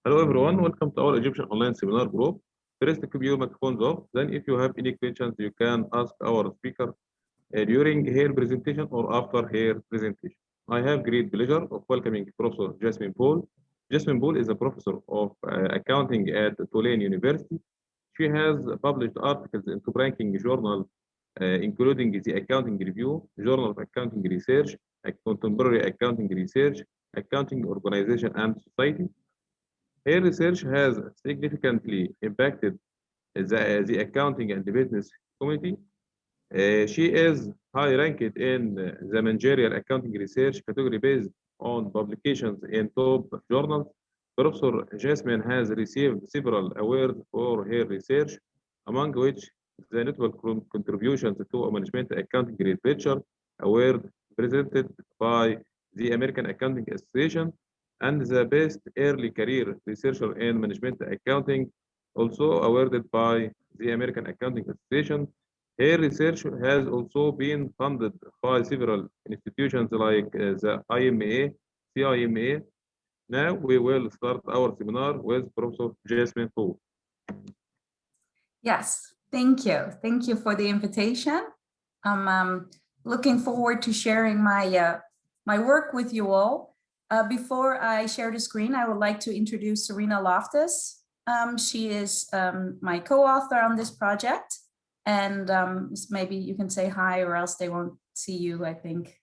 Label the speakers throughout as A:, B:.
A: Hello everyone, welcome to our Egyptian online seminar group. First, keep your microphones off. Then, if you have any questions, you can ask our speaker during her presentation or after her presentation. I have great pleasure of welcoming Professor Jasmijn Bol. Jasmijn Bol is a professor of accounting at Tulane University. She has published articles in top-ranking journals, including the Accounting Review, Journal of Accounting Research, Contemporary Accounting Research, Accounting Organization and Society. Her research has significantly impacted the accounting and the business community. She is high ranked in the Managerial Accounting Research category based on publications in top journals. Professor Jasmijn has received several awards for her research, among which the notable contributions to Management Accounting Literature Award presented by the American Accounting Association, and the Best Early Career Researcher in Management Accounting, also awarded by the American Accounting Association. Her research has also been funded by several institutions like the IMA, CIMA. Now we will start our seminar with Professor Jasmijn Bol.
B: Yes, thank you. Thank you for the invitation. I'm looking forward to sharing my work with you all. Before I share the screen, I would like to introduce Serena Loftus. She is my co-author on this project, and maybe you can say hi or else they won't see you, I think.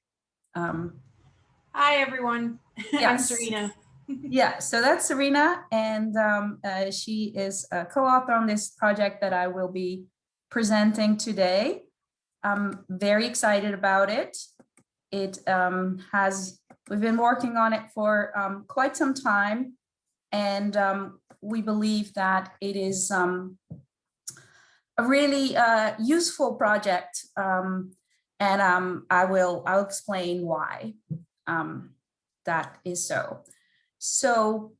C: Hi, everyone.
B: Yes.
C: I'm Serena.
B: Yeah, so that's Serena, and she is a co-author on this project that I will be presenting today. I'm very excited about it. We've been working on it for quite some time, and we believe that it is a really useful project, and I'll explain why that is so. So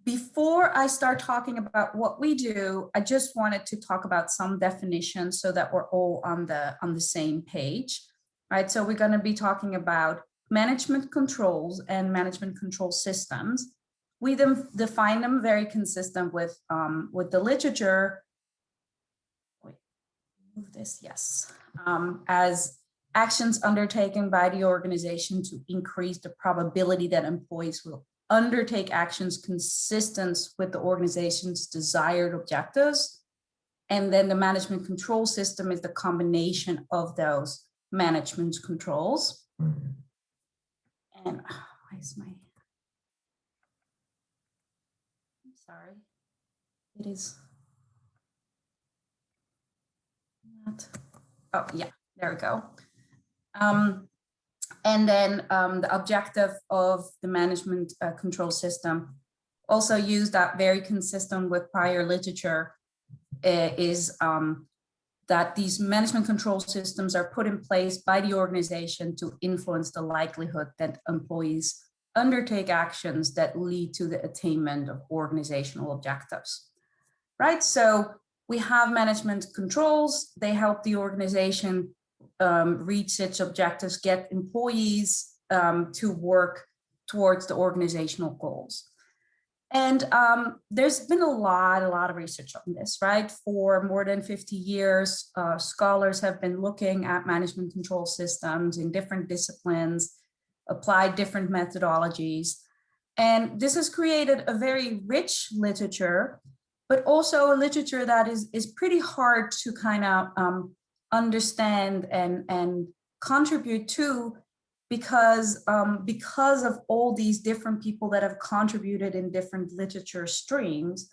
B: before I start talking about what we do, I just wanted to talk about some definitions so that we're all on the same page, right? So we're going to be talking about management controls and management control systems. We define them very consistent with the literature. Wait, move this, yes. As actions undertaken by the organization to increase the probability that employees will undertake actions consistent with the organization's desired objectives. And then the management control system is the combination of those management controls. And why is I'm sorry, it is not, oh yeah, there we go. And then the objective of the management control system, also used that very consistent with prior literature, is that these management control systems are put in place by the organization to influence the likelihood that employees undertake actions that lead to the attainment of organizational objectives, right? So we have management controls, they help the organization reach its objectives, get employees to work towards the organizational goals. And there's been a lot of research on this, right? For more than 50 years, scholars have been looking at management control systems in different disciplines, applied different methodologies. And this has created a very rich literature, but also a literature that is pretty hard to kind of understand and contribute to, because of all these different people that have contributed in different literature streams.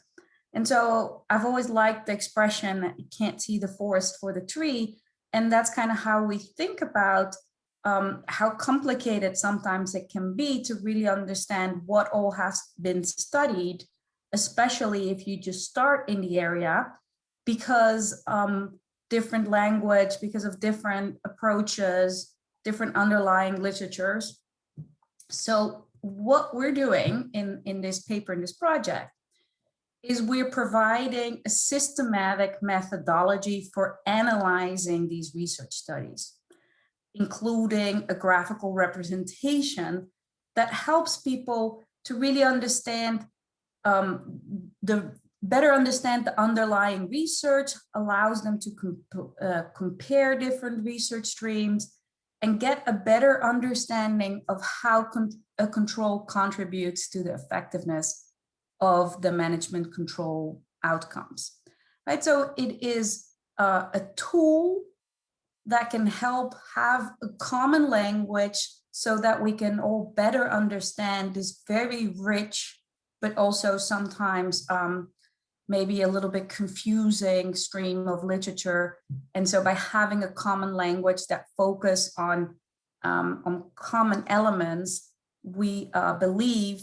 B: And so I've always liked the expression that you can't see the forest for the tree. And that's kind of how we think about how complicated sometimes it can be to really understand what all has been studied, especially if you just start in the area, because different language, because of different approaches, different underlying literatures. So what we're doing in this paper, in this project, is we're providing a systematic methodology for analyzing these research studies, including a graphical representation that helps people to really understand the better understand the underlying research allows them to compare different research streams and get a better understanding of how a control contributes to the effectiveness of the management control outcomes, right? So it is a tool that can help have a common language so that we can all better understand this very rich, but also sometimes maybe a little bit confusing stream of literature. And so by having a common language that focus on common elements, we believe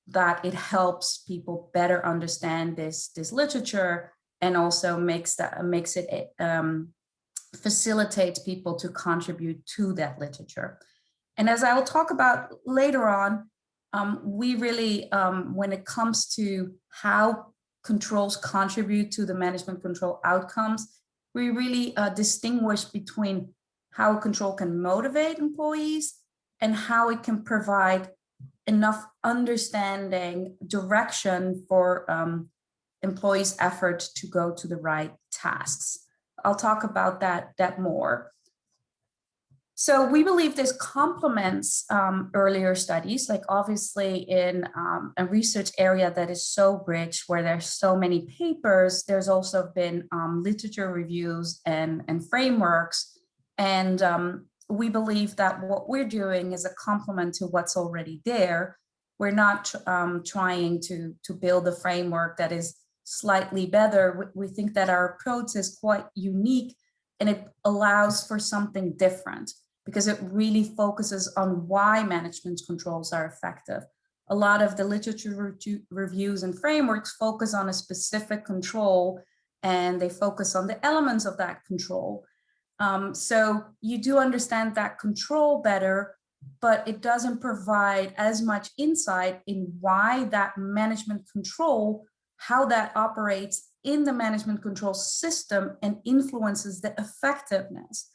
B: that it helps people better understand this literature, and also facilitates people to contribute to that literature. And as I will talk about later on, we really, when it comes to how controls contribute to the management control outcomes, we really distinguish between how control can motivate employees and how it can provide enough understanding, direction for employees' effort to go to the right tasks. I'll talk about that more. So we believe this complements earlier studies, like obviously in a research area that is so rich, where there's so many papers, there's also been literature reviews and frameworks. And we believe that what we're doing is a complement to what's already there. We're not trying to build a framework that is slightly better. We think that our approach is quite unique, and it allows for something different, because it really focuses on why management controls are effective. A lot of the literature reviews and frameworks focus on a specific control, and they focus on the elements of that control. So you do understand that control better, but it doesn't provide as much insight in why that management control, how that operates in the management control system and influences the effectiveness.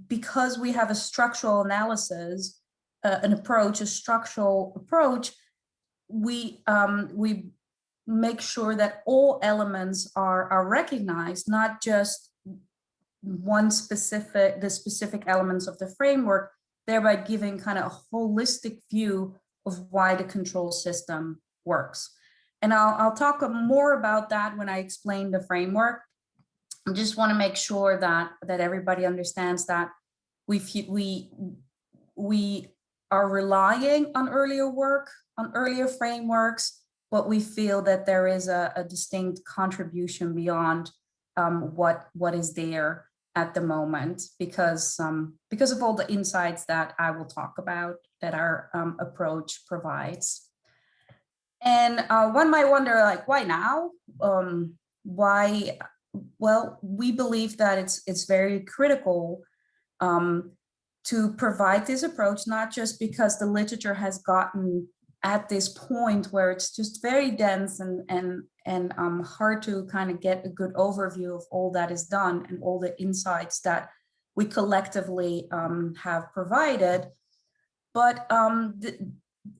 B: Because we have a structural analysis, a structural approach, we make sure that all elements are recognized, not just the specific elements of the framework, thereby giving kind of a holistic view of why the control system works. And I'll talk more about that when I explain the framework. I just want to make sure that everybody understands that we are relying on earlier work, on earlier frameworks, but we feel that there is a distinct contribution beyond what is there at the moment, because of all the insights that I will talk about that our approach provides. And one might wonder, like, why now? Why? Well, we believe that it's very critical to provide this approach, not just because the literature has gotten at this point where it's just very dense and hard to kind of get a good overview of all that is done and all the insights that we collectively have provided. But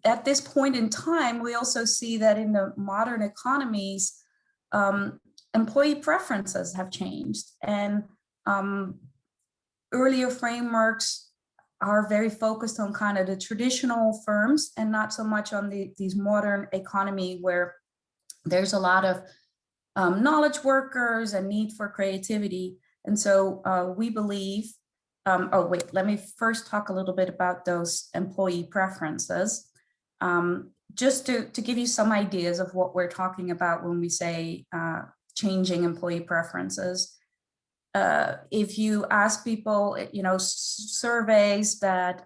B: at this point in time, we also see that in the modern economies, employee preferences have changed, and earlier frameworks are very focused on kind of the traditional firms and not so much on these modern economy where there's a lot of knowledge workers and need for creativity. And so we believe, let me first talk a little bit about those employee preferences. Just to give you some ideas of what we're talking about when we say changing employee preferences. If you ask people, surveys that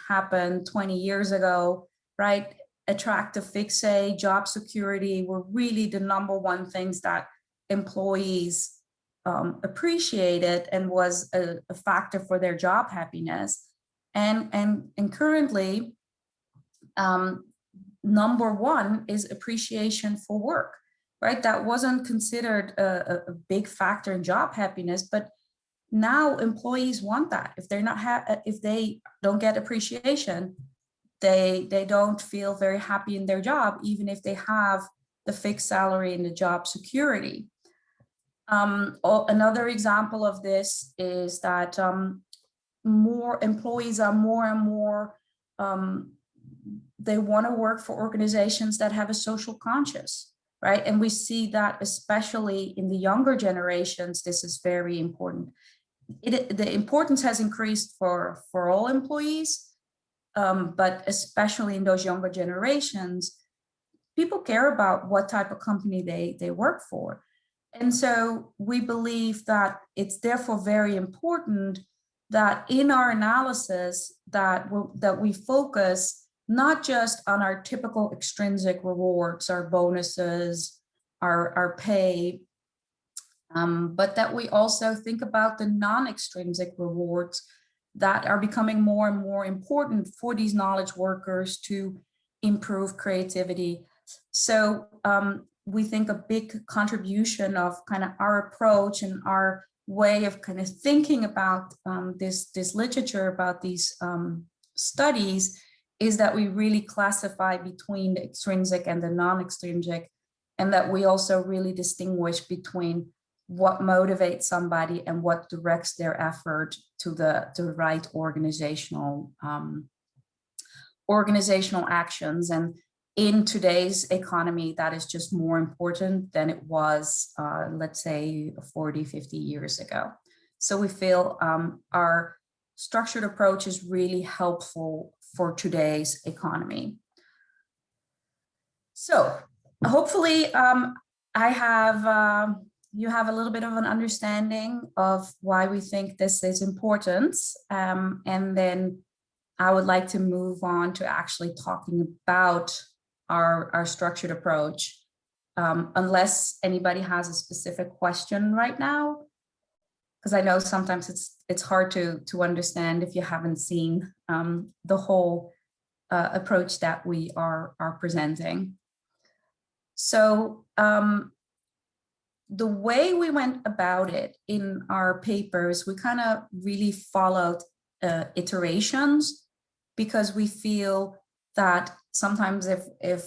B: happened 20 years ago, right? Attractive fixed pay, job security were really the number one things that employees appreciated and was a factor for their job happiness. And currently, number one is appreciation for work. Right, that wasn't considered a big factor in job happiness, but now employees want that. If they're not if they don't get appreciation, they don't feel very happy in their job, even if they have the fixed salary and the job security. Another example of this is that more employees are more and more, they want to work for organizations that have a social conscience, right? And we see that especially in the younger generations, this is very important. The importance has increased for all employees, but especially in those younger generations, people care about what type of company they work for. And so we believe that it's therefore very important that in our analysis that we focus not just on our typical extrinsic rewards, our bonuses, our pay, but that we also think about the non-extrinsic rewards that are becoming more and more important for these knowledge workers to improve creativity. So we think a big contribution of kind of our approach and our way of kind of thinking about this literature, about these studies, is that we really classify between the extrinsic and the non-extrinsic, and that we also really distinguish between what motivates somebody and what directs their effort to the right organizational actions. And in today's economy, that is just more important than it was, let's say, 40, 50 years ago. So we feel our structured approach is really helpful for today's economy. So hopefully you have a little bit of an understanding of why we think this is important. And then I would like to move on to actually talking about our structured approach, unless anybody has a specific question right now, because I know sometimes it's hard to understand if you haven't seen the whole approach that we are presenting. So the way we went about it in our papers, we kind of really followed iterations, because we feel that sometimes if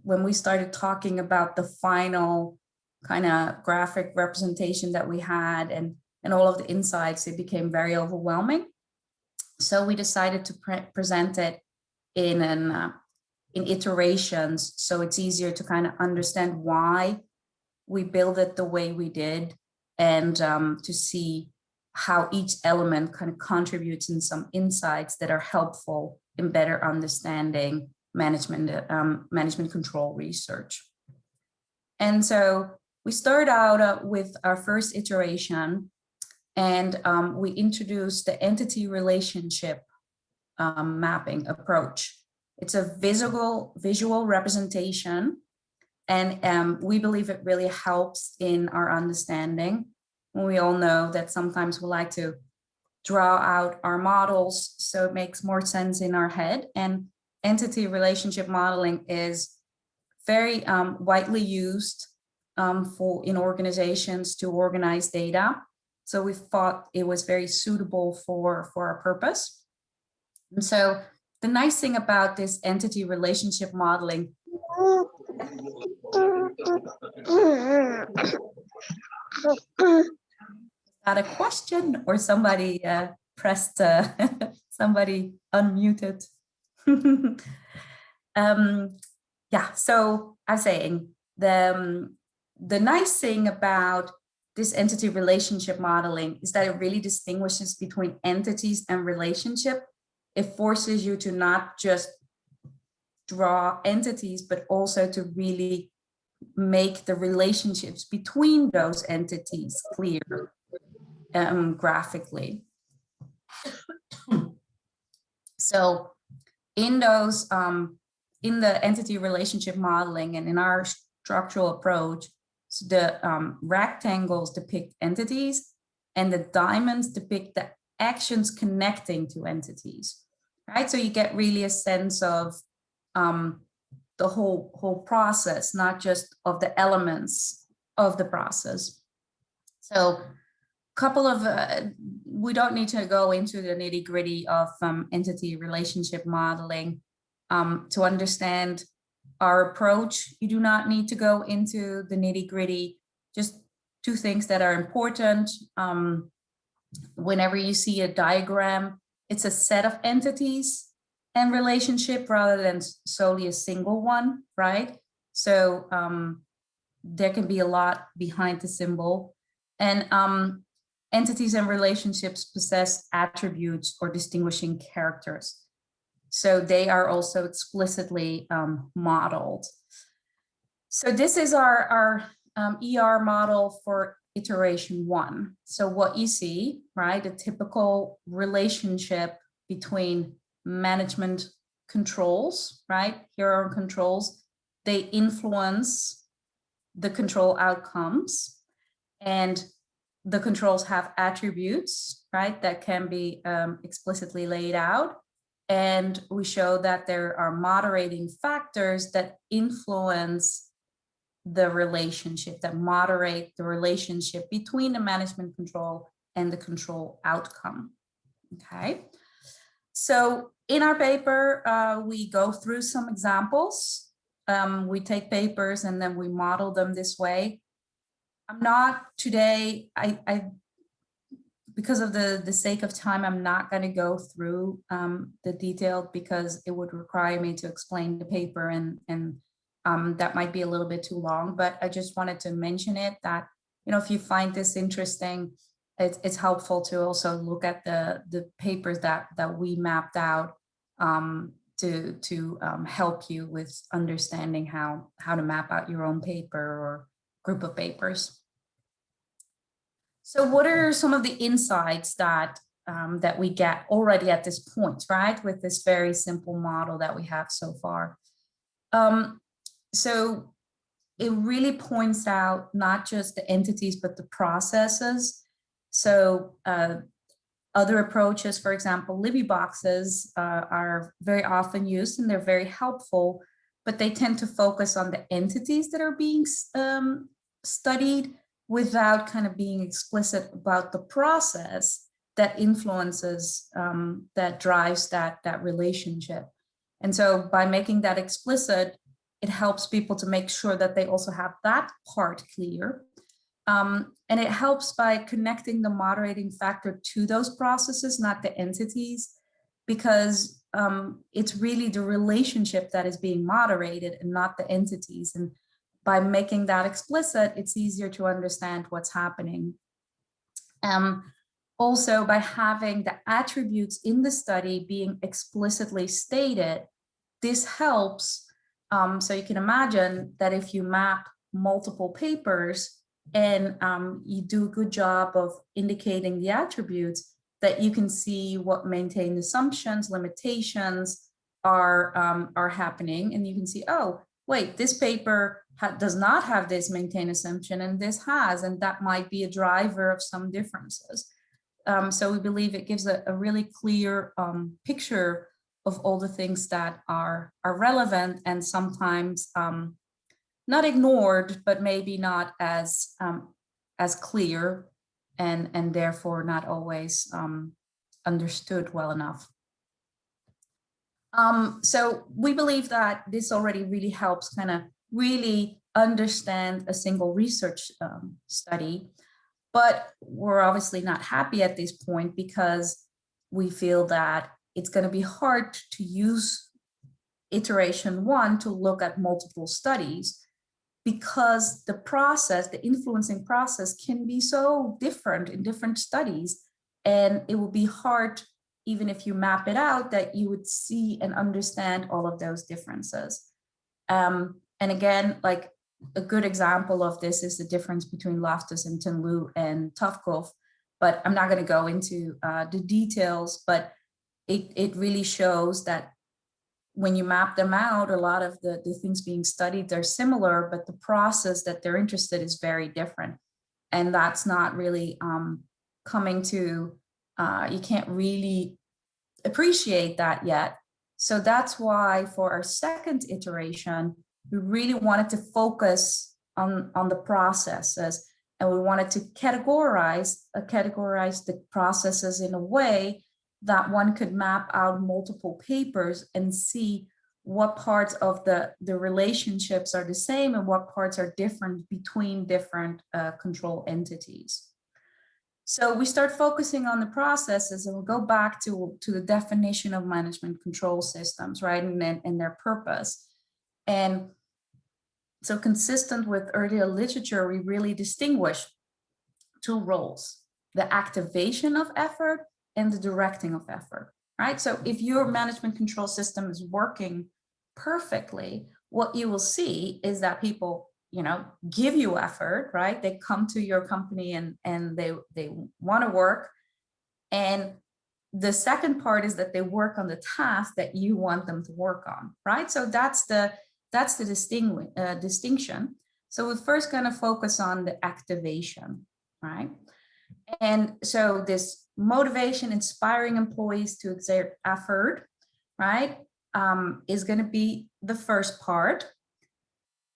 B: when we started talking about the final kind of graphic representation that we had and all of the insights, it became very overwhelming. So we decided to present it in iterations, so it's easier to kind of understand why we build it the way we did, and to see how each element kind of contributes in some insights that are helpful in better understanding management control research. And so we start out with our first iteration, and we introduced the entity relationship mapping approach. It's a visual representation, and we believe it really helps in our understanding. We all know that sometimes we like to draw out our models, so it makes more sense in our head. And entity relationship modeling is very widely used in organizations to organize data. So we thought it was very suitable for our purpose. And so the nice thing about this entity relationship modeling is that a question, or somebody pressed, somebody unmuted? Yeah, so I'm saying the nice thing about this entity relationship modeling is that it really distinguishes between entities and relationship. It forces you to not just draw entities, but also to really make the relationships between those entities clear graphically. So in those, in the entity relationship modeling and in our structural approach, so the rectangles depict entities and the diamonds depict the actions connecting to entities, right? So you get really a sense of the whole process, not just of the elements of the process. So couple of, we don't need to go into the nitty-gritty of entity relationship modeling, To understand our approach, you do not need to go into the nitty-gritty, just two things that are important. Whenever you see a diagram, it's a set of entities and relationship rather than solely a single one, right? So there can be a lot behind the symbol. And entities and relationships possess attributes or distinguishing characters. So they are also explicitly modeled. So this is our ER model for iteration 1. So what you see, right, a typical relationship between management controls, right? Here are controls. They influence the control outcomes, and the controls have attributes, right, that can be explicitly laid out. And we show that there are moderating factors that influence the relationship, that moderate the relationship between the management control and the control outcome. Okay. So in our paper, we go through some examples. We take papers and then we model them this way. I'm not today, because of the sake of time, I'm not going to go through the detailed, because it would require me to explain the paper, and that might be a little bit too long, but I just wanted to mention it, that, you know, if you find this interesting, it's helpful to also look at the papers that we mapped out to help you with understanding how to map out your own paper or group of papers. So what are some of the insights that we get already at this point, right, with this very simple model that we have so far? So it really points out not just the entities, but the processes. So other approaches, for example, Libby boxes are very often used and they're very helpful, but they tend to focus on the entities that are being studied without kind of being explicit about the process that influences, that drives that relationship. And so by making that explicit, it helps people to make sure that they also have that part clear. And it helps by connecting the moderating factor to those processes, not the entities, because it's really the relationship that is being moderated and not the entities. And by making that explicit, it's easier to understand what's happening. Also, by having the attributes in the study being explicitly stated, this helps. So you can imagine that if you map multiple papers and you do a good job of indicating the attributes, that you can see what maintained assumptions, limitations are happening. And you can see, oh, wait, this paper does not have this maintained assumption and this has, and that might be a driver of some differences. So we believe it gives a really clear picture of all the things that are relevant and sometimes not ignored, but maybe not as clear and therefore not always understood well enough. So we believe that this already really helps kind of really understand a single research study, but we're obviously not happy at this point because we feel that it's going to be hard to use iteration 1 to look at multiple studies, because the process, the influencing process, can be so different in different studies, and it will be hard, even if you map it out, that you would see and understand all of those differences. And again, like a good example of this is the difference between Loftus and Tanlu and Tufkov, but I'm not going to go into the details, but it really shows that when you map them out, a lot of the things being studied, they're similar, but the process that they're interested in is very different. And that's not really coming to, you can't really appreciate that yet. So that's why for our second iteration, we really wanted to focus on the processes, and we wanted to categorize the processes in a way that one could map out multiple papers and see what parts of the relationships are the same and what parts are different between different control entities. So we start focusing on the processes, and we'll go back to the definition of management control systems, right, and their purpose. And so consistent with earlier literature, we really distinguish two roles: the activation of effort and the directing of effort, right? So if your management control system is working perfectly, what you will see is that people, you know, give you effort, right? They come to your company and they want to work. And the second part is that they work on the task that you want them to work on, right? So that's the distinction. So we're first going to focus on the activation, right? And so this motivation, inspiring employees to exert effort, right, is going to be the first part.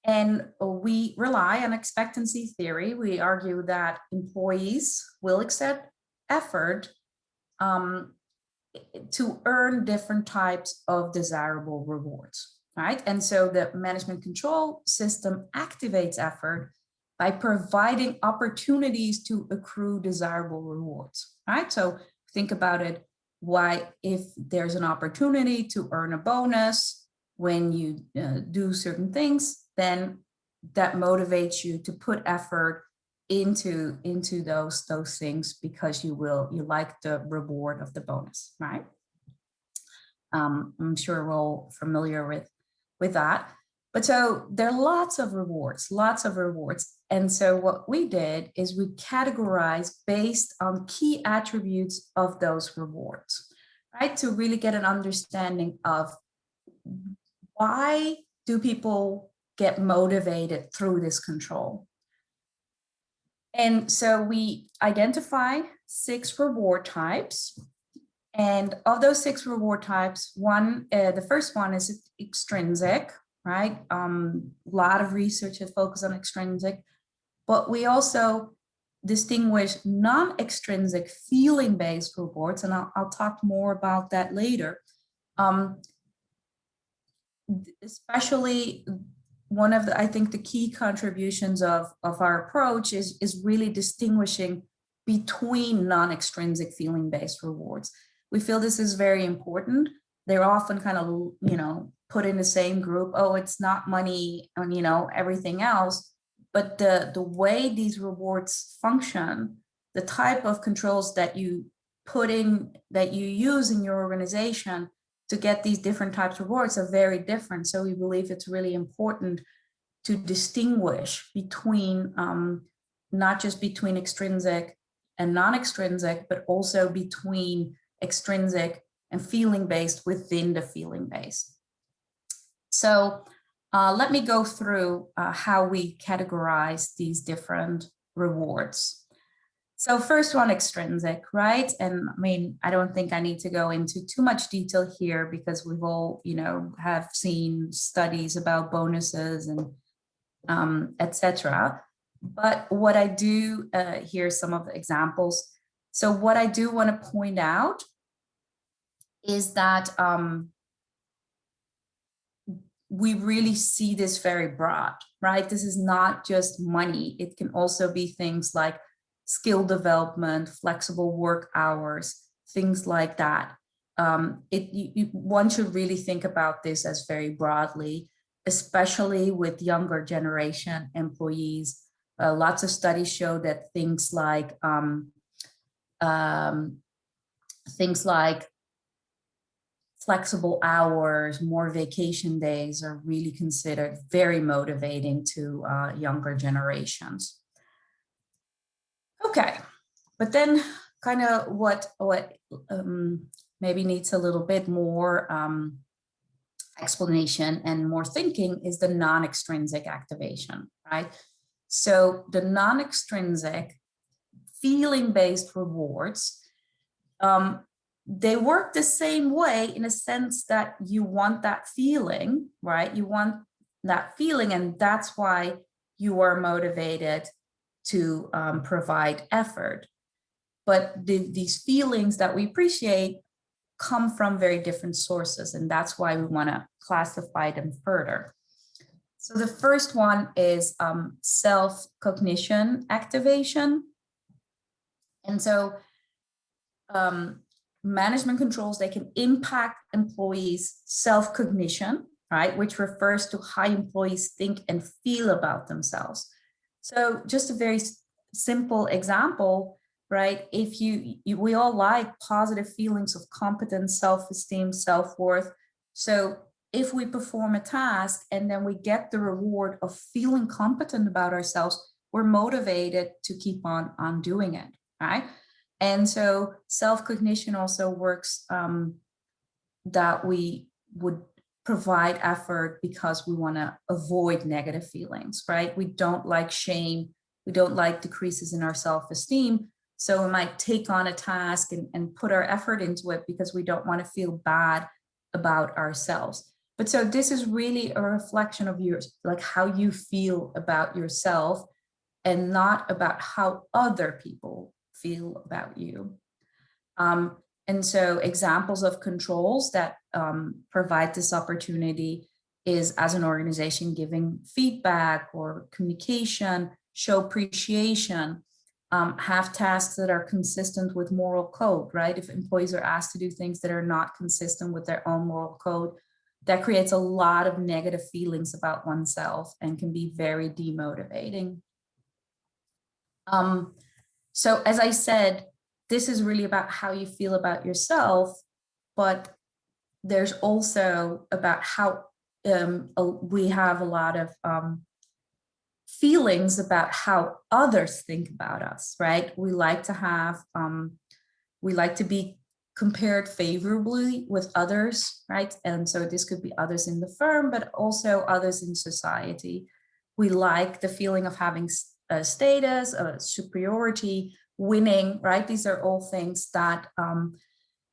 B: And we rely on expectancy theory. We argue that employees will exert effort to earn different types of desirable rewards, right? And so the management control system activates effort by providing opportunities to accrue desirable rewards, right? So think about it, why if there's an opportunity to earn a bonus when you do certain things, then that motivates you to put effort into those things because you like the reward of the bonus, right? I'm sure we're all familiar with that. But so there are lots of rewards. And so what we did is we categorized based on key attributes of those rewards, right? To really get an understanding of why do people get motivated through this control. And so we identify 6 reward types. And of those 6 reward types, the first one is extrinsic, right? A lot of research has focused on extrinsic, but we also distinguish non-extrinsic feeling-based rewards, and I'll talk more about that later. Especially one of the, I think the key contributions of our approach is really distinguishing between non-extrinsic feeling-based rewards. We feel this is very important. They're often kind of, you know, put in the same group. Oh, it's not money and, you know, everything else. But the way these rewards function, the type of controls that you put in, that you use in your organization to get these different types of rewards are very different. So we believe it's really important to distinguish between, not just between extrinsic and non-extrinsic, but also between extrinsic and feeling-based within the feeling-based. So let me go through how we categorize these different rewards. So first one, extrinsic, right? And I mean, I don't think I need to go into too much detail here because we've all, you know, have seen studies about bonuses and etc. But what I do, here's some of the examples. So what I do want to point out is that we really see this very broad, right? This is not just money. It can also be things like skill development, flexible work hours, things like that. One should really think about this as very broadly, especially with younger generation employees. Lots of studies show that things like flexible hours, more vacation days are really considered very motivating to younger generations. Okay, but then kind of what maybe needs a little bit more explanation and more thinking is the non-extrinsic activation, right? So the non-extrinsic feeling-based rewards, they work the same way in a sense that you want that feeling, right? You want that feeling, and that's why you are motivated to provide effort. But these feelings that we appreciate come from very different sources, and that's why we want to classify them further. So the first one is self-cognition activation. And so management controls, they can impact employees' self-cognition, right, which refers to how employees think and feel about themselves. So just a very simple example, right? If we all like positive feelings of competence, self-esteem, self-worth. So if we perform a task and then we get the reward of feeling competent about ourselves, we're motivated to keep on doing it, right? And so self-cognition also works that we would provide effort because we want to avoid negative feelings, right? We don't like shame. We don't like decreases in our self-esteem. So we might take on a task and put our effort into it because we don't want to feel bad about ourselves. But so this is really a reflection of like how you feel about yourself and not about how other people feel about you. And so examples of controls that provide this opportunity is, as an organization, giving feedback or communication, show appreciation, have tasks that are consistent with moral code, right? If employees are asked to do things that are not consistent with their own moral code, that creates a lot of negative feelings about oneself and can be very demotivating. So as I said, this is really about how you feel about yourself, but there's also about how we have a lot of feelings about how others think about us, right? We like to have, we like to be compared favorably with others, right? And so this could be others in the firm, but also others in society. We like the feeling of having a status, a superiority, winning, right? These are all things that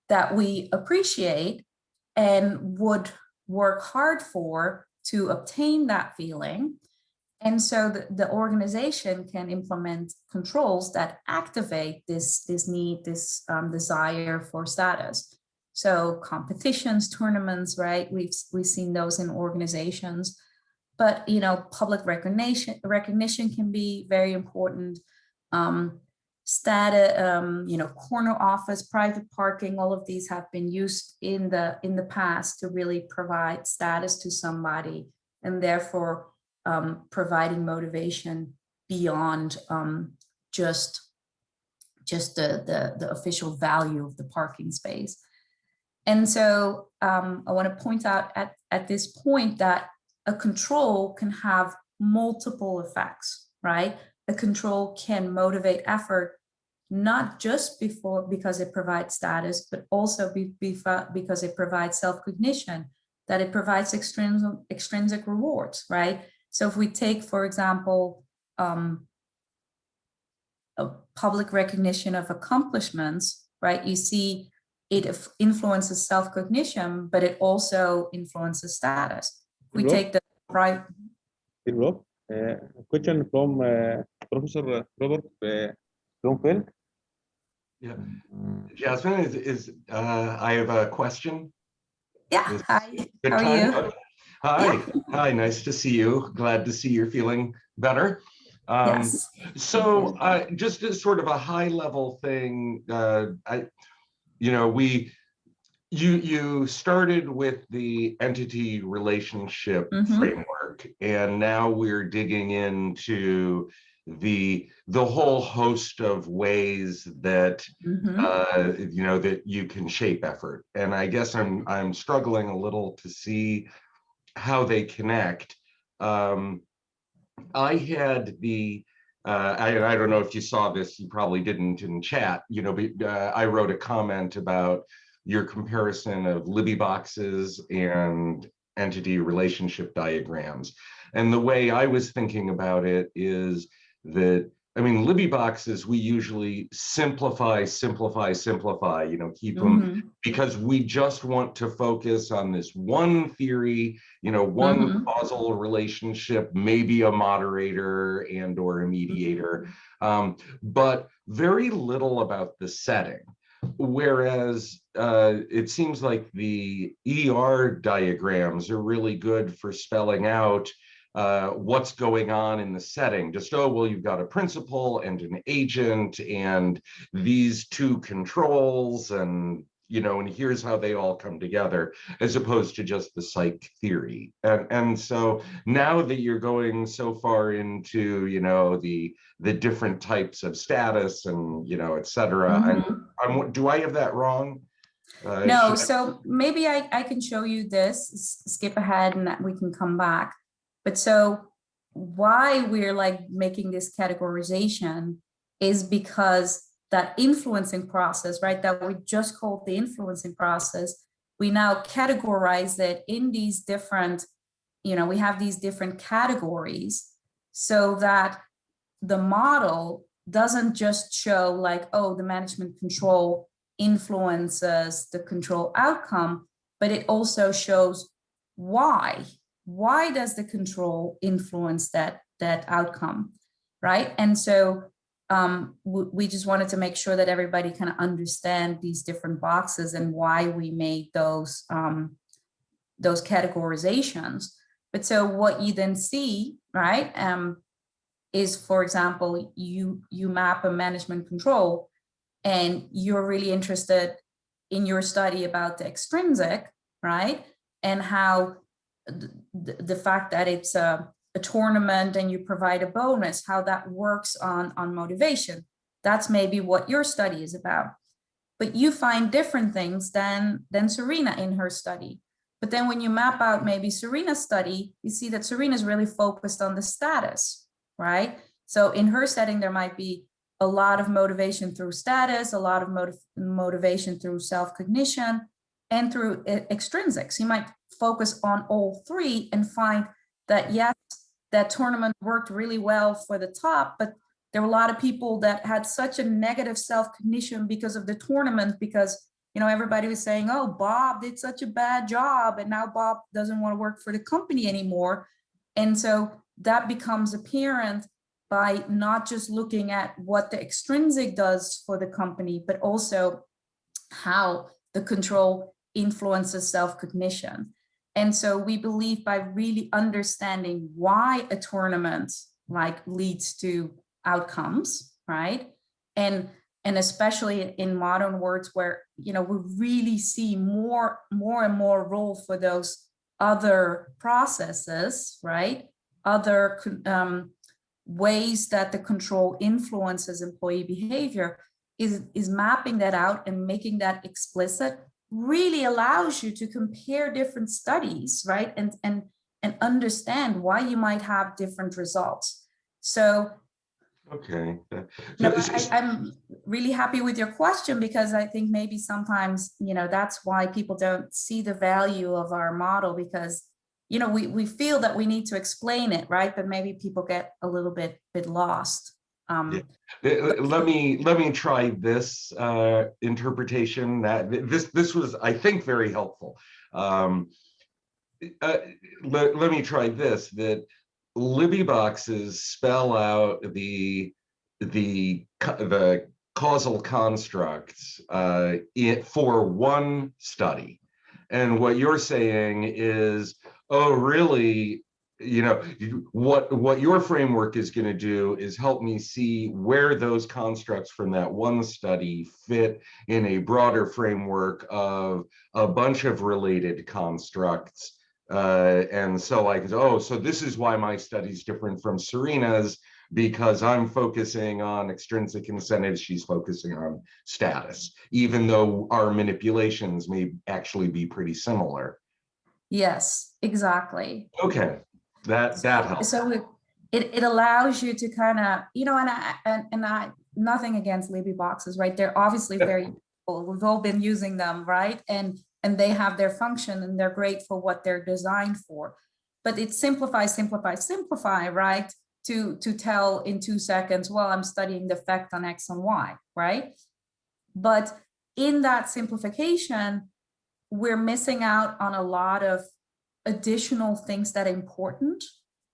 B: that we appreciate and would work hard for to obtain that feeling. And so the organization can implement controls that activate this need, this desire for status. So competitions, tournaments, right? We've seen those in organizations. But public recognition can be very important. Corner office, private parking, all of these have been used in the past to really provide status to somebody, and therefore providing motivation beyond just the official value of the parking space. And so I want to point out at this point that a control can have multiple effects, right? A control can motivate effort, not just because it provides status, but also because it provides self-cognition, that it provides extrinsic rewards, right? So if we take, for example, a public recognition of accomplishments, right? You see it influences self-cognition, but it also influences status. We take the private.
A: Question from Professor Robert Blomfield.
D: Yeah, Jasmine, I have a question.
B: Yeah, hi, how are you?
D: Hi,
B: yeah.
D: Hi, nice to see you. Glad to see you're feeling better.
B: Yes.
D: So just as sort of a high level thing, you started with the entity relationship framework, and now we're digging into the whole host of ways that that you can shape effort. And I guess I'm struggling a little to see how they connect. I had the I don't know if you saw this, you probably didn't in chat, but I wrote a comment about your comparison of Libby boxes and entity relationship diagrams. And the way I was thinking about it is that, Libby boxes, we usually simplify, keep them, because we just want to focus on this one theory, one causal relationship, maybe a moderator and or a mediator, but very little about the setting. Whereas it seems like the ER diagrams are really good for spelling out what's going on in the setting. Just, oh, well, you've got a principal and an agent and these two controls, and and here's how they all come together, as opposed to just the psych theory. And so now that you're going so far into, the different types of status and, et cetera, do I have that wrong?
B: No, so maybe I can show you this, skip ahead and we can come back. But so why we're like making this categorization is because that influencing process, right, that we just called the influencing process, we now categorize it in these different, we have these different categories so that the model doesn't just show like, oh, the management control influences the control outcome, but it also shows why. Why does the control influence that outcome, right? And so we just wanted to make sure that everybody kind of understand these different boxes and why we made those categorizations. But so what you then see, right, is, for example, you map a management control and you're really interested in your study about the extrinsic, right? And how the fact that it's a tournament and you provide a bonus, how that works on motivation. That's maybe what your study is about. But you find different things than Serena in her study. But then when you map out maybe Serena's study, you see that Serena's really focused on the status, right? So in her setting, there might be a lot of motivation through status, a lot of motivation through self-cognition, and through extrinsics. You might focus on all three and find that, yes, that tournament worked really well for the top, but there were a lot of people that had such a negative self-cognition because of the tournament, because everybody was saying, oh, Bob did such a bad job, and now Bob doesn't want to work for the company anymore. And so that becomes apparent by not just looking at what the extrinsic does for the company, but also how the control influences self-cognition. And so we believe by really understanding why a tournament leads to outcomes, right? And especially in modern words where, we really see more and more role for those other processes, right? Other ways that the control influences employee behavior, is mapping that out and making that explicit really allows you to compare different studies, right? And understand why you might have different results. So
D: okay.
B: I'm really happy with your question, because I think maybe sometimes, that's why people don't see the value of our model, because, we feel that we need to explain it, right? But maybe people get a little bit lost.
D: Yeah. Let me try this interpretation. That this was, I think, very helpful. Let me try this. That Libby boxes spell out the causal constructs for one study, and what you're saying is, oh, really? What your framework is going to do is help me see where those constructs from that one study fit in a broader framework of a bunch of related constructs. And so I could, oh, so this is why my study is different from Serena's, because I'm focusing on extrinsic incentives, she's focusing on status, even though our manipulations may actually be pretty similar.
B: Yes, exactly.
D: Okay. That helps.
B: So it allows you to kind of, and I nothing against Libby boxes, right? They're obviously very useful. We've all been using them, right? And they have their function and they're great for what they're designed for. But it simplify, right? To tell in 2 seconds, well, I'm studying the effect on X and Y, right? But in that simplification, we're missing out on a lot of additional things that are important,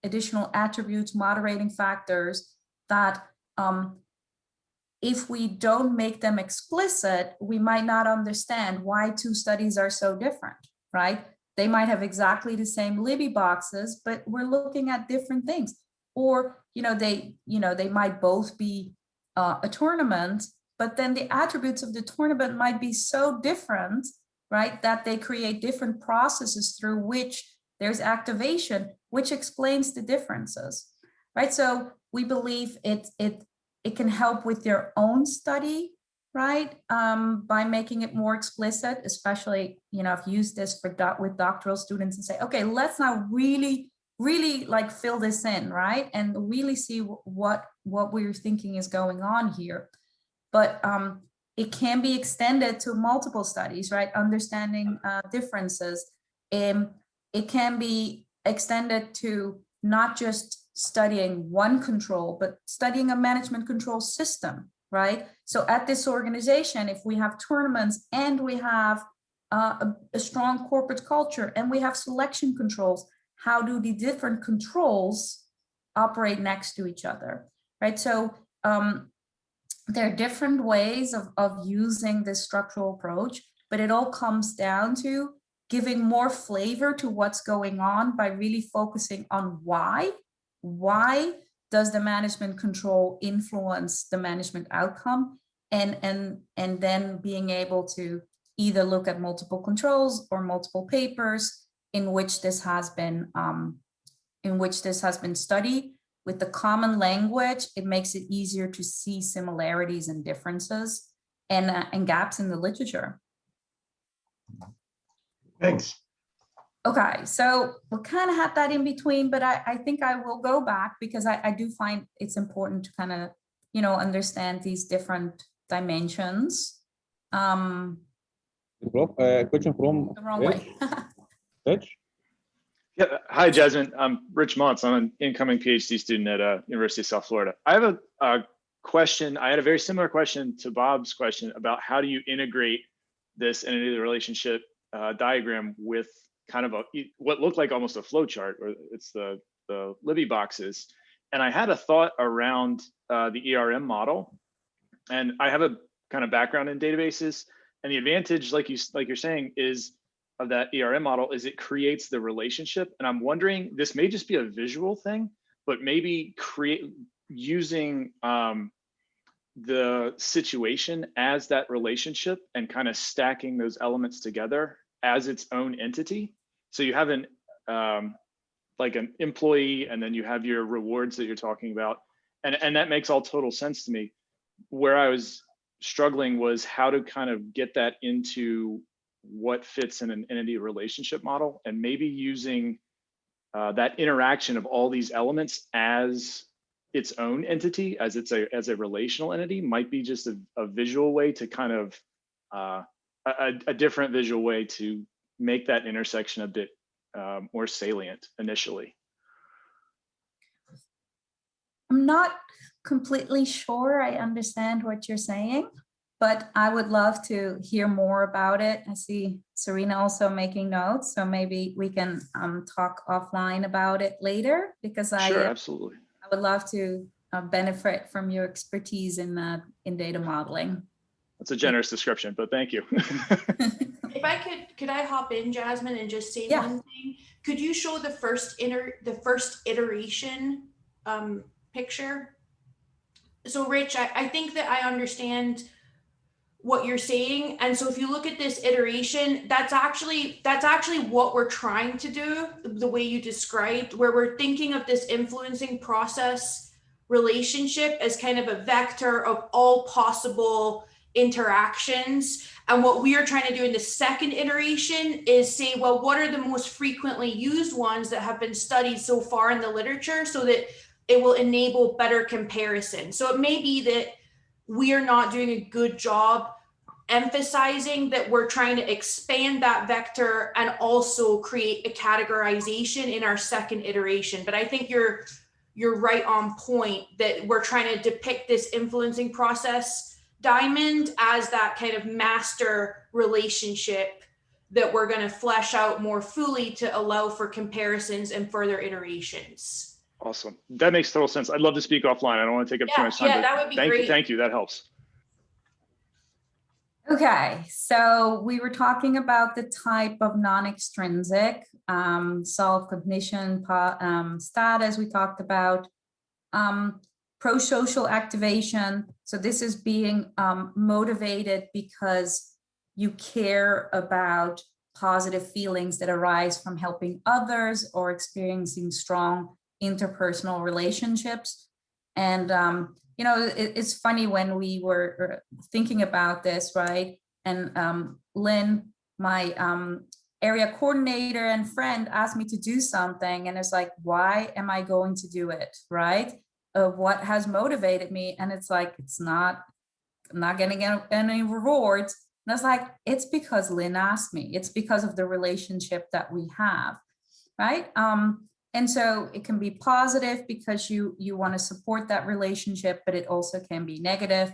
B: additional attributes, moderating factors that if we don't make them explicit, we might not understand why two studies are so different, right? They might have exactly the same Libby boxes, but we're looking at different things. Or, they might both be a tournament, but then the attributes of the tournament might be so different, right, that they create different processes through which there's activation, which explains the differences, right? So we believe it can help with your own study, right? By making it more explicit, especially, I've used this with doctoral students and say, okay, let's now really like fill this in, right? And really see what we're thinking is going on here. But it can be extended to multiple studies, right? Understanding differences. It can be extended to not just studying one control, but studying a management control system, right? So at this organization, if we have tournaments and we have a strong corporate culture and we have selection controls, how do the different controls operate next to each other, right? So there are different ways of using this structural approach, but it all comes down to giving more flavor to what's going on by really focusing on why does the management control influence the management outcome, and then being able to either look at multiple controls or multiple papers in which this has been studied. With the common language, it makes it easier to see similarities and differences and gaps in the literature.
D: Thanks.
B: Okay, so we kind of had that in between, but I think I will go back because I do find it's important to kind of, understand these different dimensions.
A: Prof, question from
B: The wrong way.
A: Rich?
E: Yeah, hi, Jasmine. I'm Rich Montz. I'm an incoming PhD student at University of South Florida. I have a question. I had a very similar question to Bob's question about how do you integrate this entity relationship diagram with kind of what looked like almost a flow chart, or it's the Libby boxes. And I had a thought around the ERM model, and I have a kind of background in databases. And the advantage, like you're saying, is of that ERM model is it creates the relationship. And I'm wondering, this may just be a visual thing, but maybe using the situation as that relationship and kind of stacking those elements together as its own entity. So you have like an employee, and then you have your rewards that you're talking about. And that makes all total sense to me. Where I was struggling was how to kind of get that into what fits in an entity relationship model, and maybe using that interaction of all these elements as its own entity, as a relational entity, might be just a visual way to kind of a different visual way to make that intersection a bit more salient initially.
B: I'm not completely sure I understand what you're saying, but I would love to hear more about it. I see Serena also making notes, so maybe we can talk offline about it later, because
E: Sure, absolutely.
B: I would love to benefit from your expertise in data modeling.
E: That's a generous description, but thank you.
C: If I could I hop in, Jasmine, and just say one thing? Could you show the first iteration picture? So Rich, I think that I understand what you're saying. And so if you look at this iteration, that's actually what we're trying to do, the way you described, where we're thinking of this influencing process relationship as kind of a vector of all possible interactions. And what we are trying to do in the second iteration is say, well, what are the most frequently used ones that have been studied so far in the literature, so that it will enable better comparison. So it may be that we are not doing a good job emphasizing that we're trying to expand that vector and also create a categorization in our second iteration. But I think you're right on point that we're trying to depict this influencing process diamond as that kind of master relationship that we're going to flesh out more fully to allow for comparisons and further iterations.
E: Awesome. That makes total sense. I'd love to speak offline. I don't want to take up too much time.
C: Yeah,
E: but
C: that would be
E: thank
C: great.
E: you. Thank you. That helps.
B: Okay, so we were talking about the type of non-extrinsic self-cognition status we talked about. Prosocial activation. So this is being motivated because you care about positive feelings that arise from helping others or experiencing strong interpersonal relationships. And you know, it's funny when we were thinking about this, right? And Lynn, my area coordinator and friend, asked me to do something, and it's like, why am I going to do it, right? What has motivated me? And it's like, I'm not getting any rewards. And I was like, it's because Lynn asked me. It's because of the relationship that we have, right? And so it can be positive because you want to support that relationship, but it also can be negative.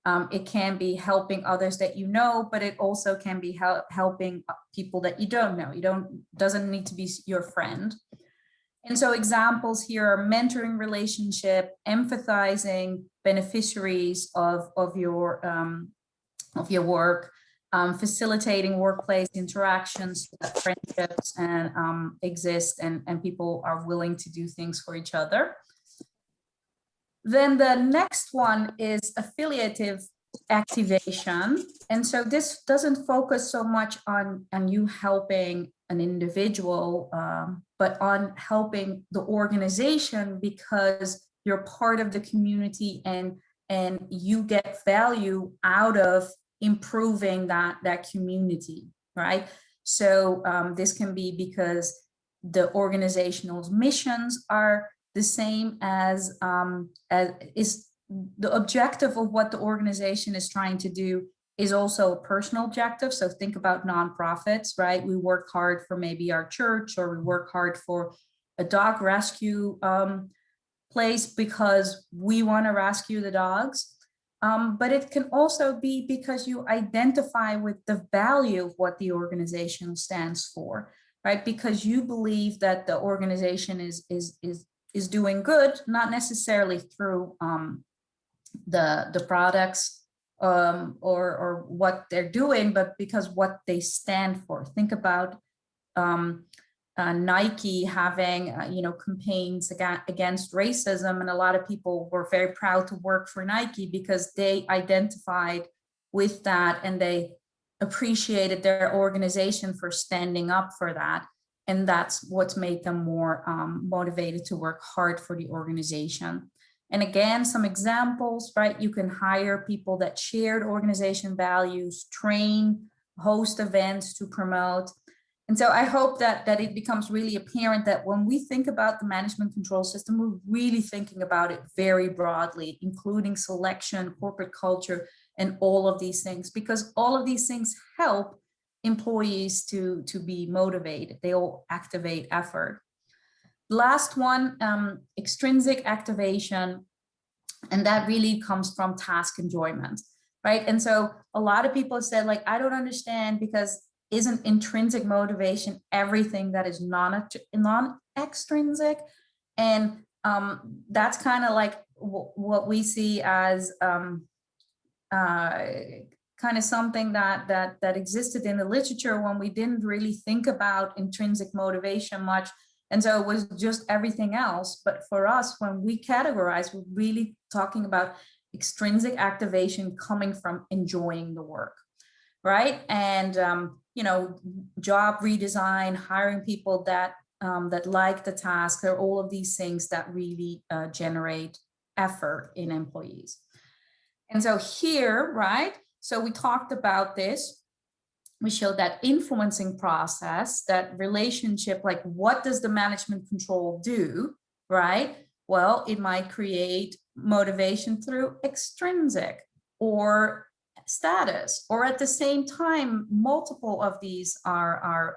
B: It can be helping others that you know, but it also can be helping people that you don't know. Doesn't need to be your friend. And so examples here are mentoring relationship, empathizing beneficiaries of your work, facilitating workplace interactions so that friendships exist and people are willing to do things for each other. Then the next one is affiliative activation. And so this doesn't focus so much on you helping an individual, but on helping the organization because you're part of the community and you get value out of improving that community, right? So this can be because the organizational missions are the same as is the objective of what the organization is trying to do is also a personal objective. So think about nonprofits, right? We work hard for maybe our church, or we work hard for a dog rescue place because we want to rescue the dogs. But it can also be because you identify with the value of what the organization stands for, right? Because you believe that the organization is doing good, not necessarily through the products or what they're doing, but because what they stand for. Think about Nike having campaigns against racism, and a lot of people were very proud to work for Nike because they identified with that and they appreciated their organization for standing up for that. And that's what's made them more motivated to work hard for the organization. And again, some examples, right? You can hire people that shared organization values, train, host events to promote. And so I hope that it becomes really apparent that when we think about the management control system, we're really thinking about it very broadly, including selection, corporate culture, and all of these things, because all of these things help employees to be motivated. They all activate effort. Last one, extrinsic activation, and that really comes from task enjoyment, right? And so a lot of people said, like, I don't understand, because isn't intrinsic motivation everything that is non-extrinsic? And that's kind of like what we see as kind of something that existed in the literature when we didn't really think about intrinsic motivation much. And so it was just everything else. But for us, when we categorize, we're really talking about extrinsic activation coming from enjoying the work, right? And, job redesign, hiring people that like the task, are all of these things that really generate effort in employees. And so here, right? So we talked about this. We showed that influencing process, that relationship, like what does the management control do, right? Well, it might create motivation through extrinsic or status, or at the same time, multiple of these are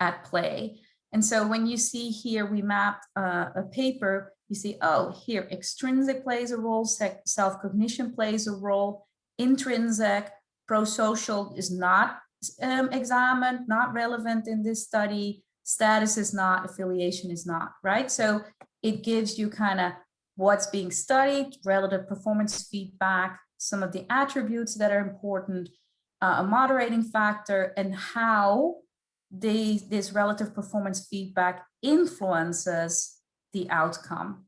B: at play. And so when you see here, we mapped a paper, you see, oh, here, extrinsic plays a role, self-cognition plays a role, intrinsic, prosocial is not examined, not relevant in this study, status is not, affiliation is not, right? So it gives you kind of what's being studied, relative performance feedback, some of the attributes that are important, a moderating factor, and how this relative performance feedback influences the outcome.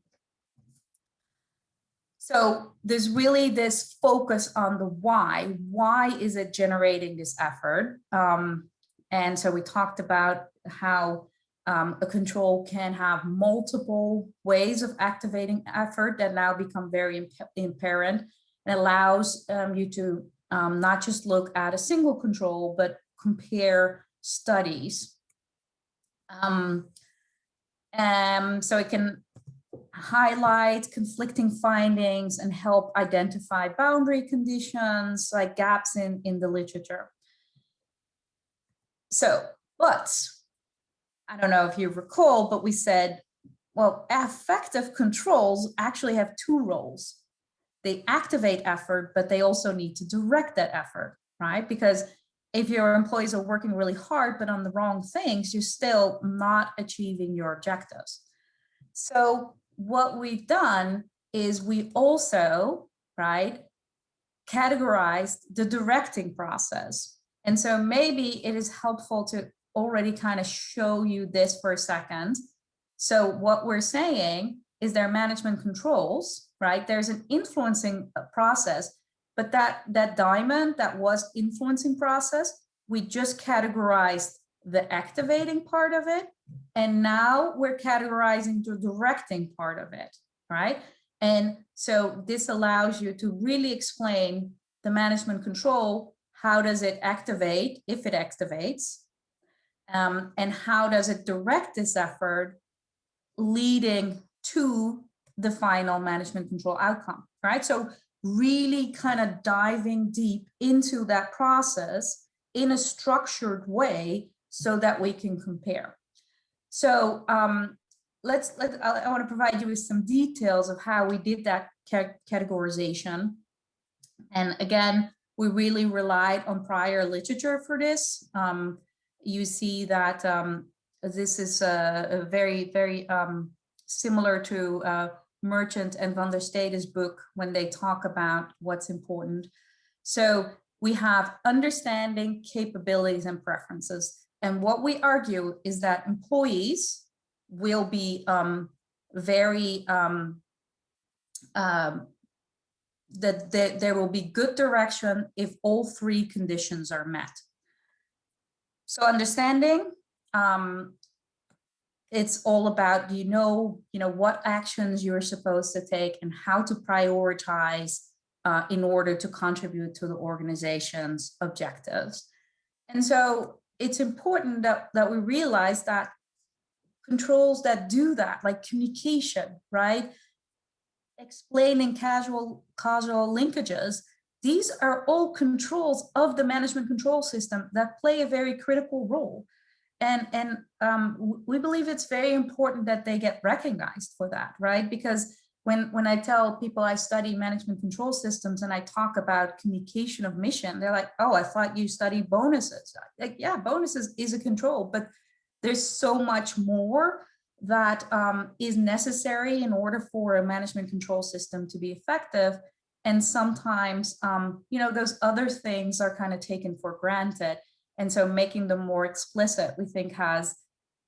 B: So there's really this focus on the why. Why is it generating this effort? And so we talked about how a control can have multiple ways of activating effort that now become very apparent, and allows you to not just look at a single control, but compare studies. So it can highlight conflicting findings and help identify boundary conditions, like gaps in the literature. So, but I don't know if you recall, but we said, well, effective controls actually have two roles. They activate effort, but they also need to direct that effort, right? Because if your employees are working really hard, but on the wrong things, you're still not achieving your objectives. So what we've done is we also, right, categorized the directing process. And so maybe it is helpful to already kind of show you this for a second. So what we're saying is there are management controls, right? There's an influencing process, but that diamond that was influencing process, we just categorized the activating part of it. And now we're categorizing the directing part of it, right? And so this allows you to really explain the management control. How does it activate, if it activates? And how does it direct this effort, leading to the final management control outcome, right? So really kind of diving deep into that process in a structured way so that we can compare. So I want to provide you with some details of how we did that categorization. And again, we really relied on prior literature for this. You see that this is a very, very similar to Merchant and van der Stade's book when they talk about what's important. So we have understanding, capabilities, and preferences. And what we argue is that employees will be that there will be good direction if all three conditions are met. So understanding, it's all about, you know what actions you're supposed to take and how to prioritize in order to contribute to the organization's objectives. And so it's important that we realize that controls that do that, like communication, right? Explaining causal linkages, these are all controls of the management control system that play a very critical role. And we believe it's very important that they get recognized for that, right? Because when I tell people I study management control systems and I talk about communication of mission, they're like, oh, I thought you studied bonuses. Like, yeah, bonuses is a control, but there's so much more that is necessary in order for a management control system to be effective. And sometimes, those other things are kind of taken for granted. And so making them more explicit, we think, has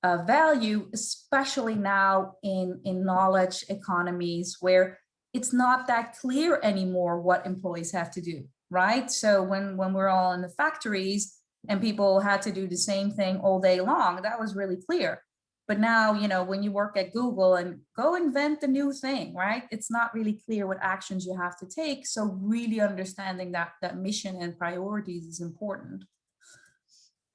B: value, especially now in knowledge economies where it's not that clear anymore what employees have to do, right? So when we're all in the factories and people had to do the same thing all day long, that was really clear. But now, when you work at Google and go invent the new thing, right? It's not really clear what actions you have to take. So really understanding that mission and priorities is important.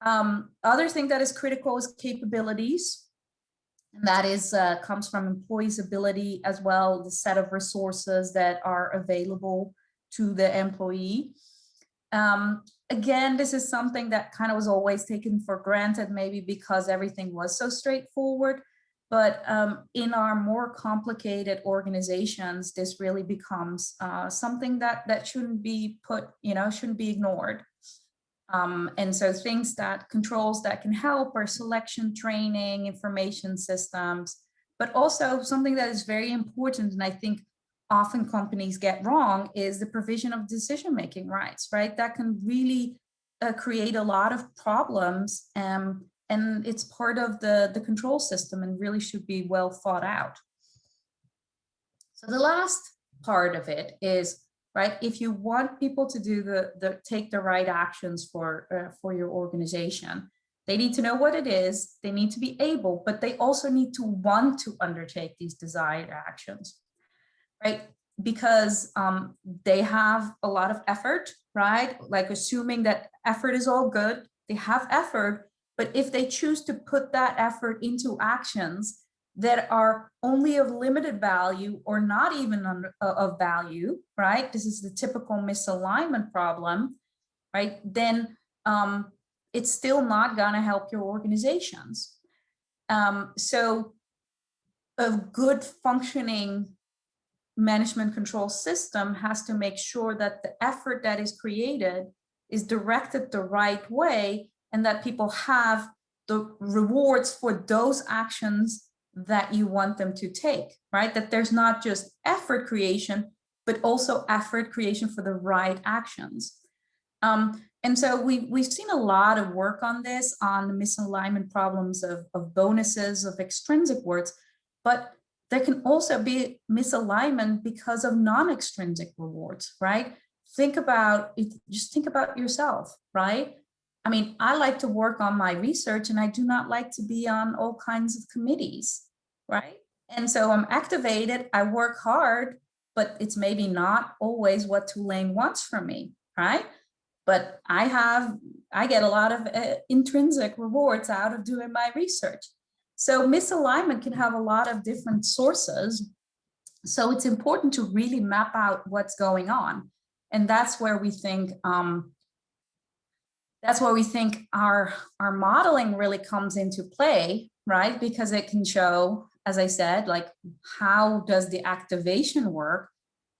B: Other thing that is critical is capabilities. And that is comes from employees' ability as well, the set of resources that are available to the employee. Again, this is something that kind of was always taken for granted, maybe because everything was so straightforward. But in our more complicated organizations, this really becomes something that shouldn't be shouldn't be ignored. And so controls that can help are selection training, information systems, but also something that is very important, and I think often companies get wrong, is the provision of decision-making rights, right? That can really create a lot of problems, and it's part of the control system and really should be well thought out. So the last part of it is, right, if you want people to do take the right actions for your organization, they need to know what it is, they need to be able, but they also need to want to undertake these desired actions, right? Because they have a lot of effort, right? Like assuming that effort is all good, they have effort, but if they choose to put that effort into actions that are only of limited value or not even of value, right? This is the typical misalignment problem, right? Then it's still not gonna help your organizations. So a good functioning management control system has to make sure that the effort that is created is directed the right way and that people have the rewards for those actions that you want them to take, right? That there's not just effort creation, but also effort creation for the right actions. And so we've seen a lot of work on this, on the misalignment problems of bonuses, of extrinsic rewards, but there can also be misalignment because of non-extrinsic rewards, right? Think about it, just think about yourself, right? I mean, I like to work on my research and I do not like to be on all kinds of committees, right? And so I'm activated, I work hard, but it's maybe not always what Tulane wants from me, right? But I get a lot of intrinsic rewards out of doing my research. So misalignment can have a lot of different sources. So it's important to really map out what's going on. And that's where we think our modeling really comes into play, right? Because it can show, as I said, like how does the activation work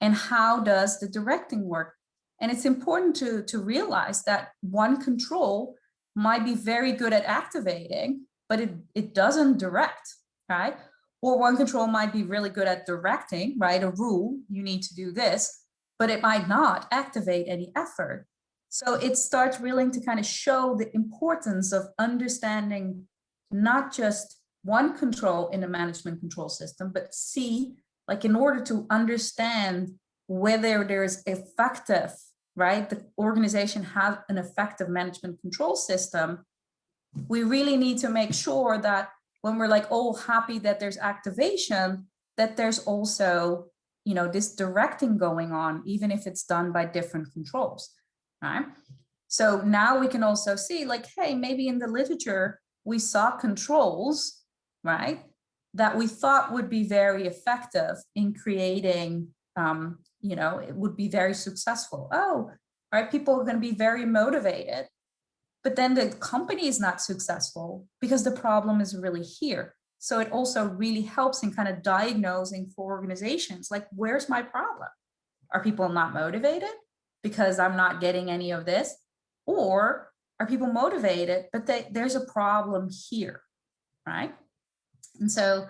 B: and how does the directing work? And it's important to realize that one control might be very good at activating, but it doesn't direct, right? Or one control might be really good at directing, right? A rule, you need to do this, but it might not activate any effort. So it starts really to kind of show the importance of understanding not just one control in the management control system, but see, like in order to understand whether there's effective, right? The organization has an effective management control system. We really need to make sure that when we're like all happy that there's activation, that there's also, you know, this directing going on, even if it's done by different controls, right? So now we can also see like, hey, maybe in the literature, we saw controls, right? That we thought would be very effective in creating, you know, it would be very successful. Oh, right, people are going to be very motivated. But then the company is not successful because the problem is really here. So it also really helps in kind of diagnosing for organizations, like, where's my problem? Are people not motivated because I'm not getting any of this? Or are people motivated, but there's a problem here, right? And so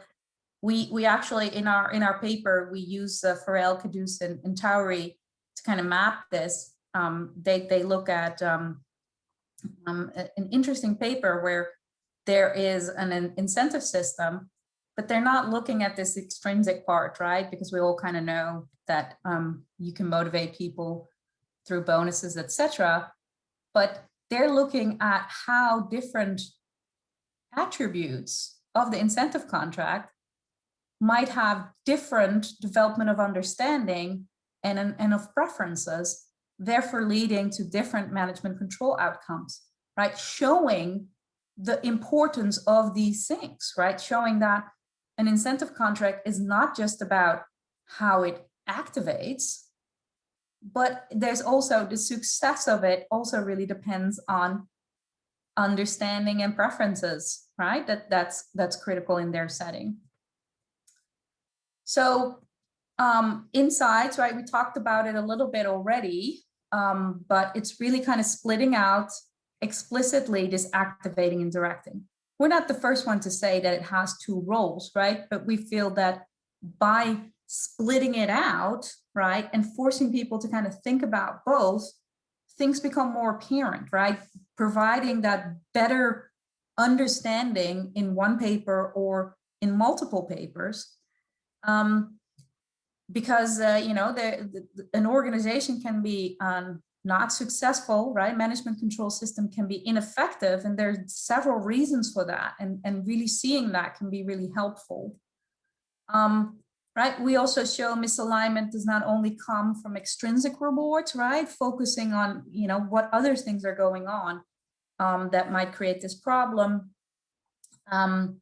B: we actually, in our paper, we use Farrell, Caduce, and Towery to kind of map this. They look at an interesting paper where there is an incentive system, but they're not looking at this extrinsic part, right? Because we all kind of know that you can motivate people through bonuses, etc. But they're looking at how different attributes of the incentive contract might have different development of understanding and of preferences, therefore leading to different management control outcomes, right? Showing the importance of these things, right? Showing that an incentive contract is not just about how it activates, but there's also the success of it also really depends on understanding and preferences, right? That's critical in their setting. So insights, right? We talked about it a little bit already, but it's really kind of splitting out explicitly this activating and directing. We're not the first one to say that it has two roles, right? But we feel that by splitting it out, right, and forcing people to kind of think about both, things become more apparent, right? Providing that better understanding in one paper or in multiple papers. Because, you know, an organization can be not successful, right? Management control system can be ineffective, and there's several reasons for that. And really seeing that can be really helpful. Right, we also show misalignment does not only come from extrinsic rewards, right? Focusing on, you know, what other things are going on that might create this problem. And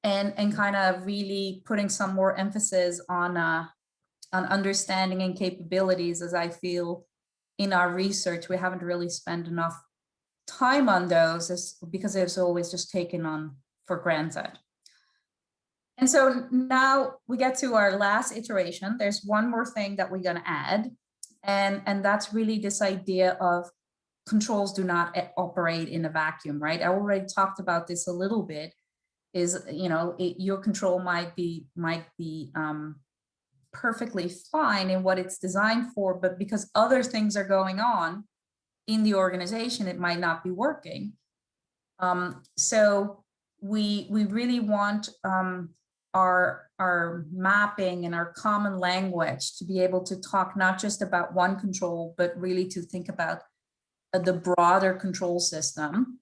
B: kind of really putting some more emphasis on understanding and capabilities, as I feel in our research, we haven't really spent enough time on those because it's always just taken on for granted. And so now we get to our last iteration. There's one more thing that we're going to add, and that's really this idea of controls do not operate in a vacuum, right? I already talked about this a little bit. Is, you know, your control might be perfectly fine in what it's designed for, but because other things are going on in the organization, it might not be working. So we really want our mapping and our common language to be able to talk not just about one control, but really to think about the broader control system.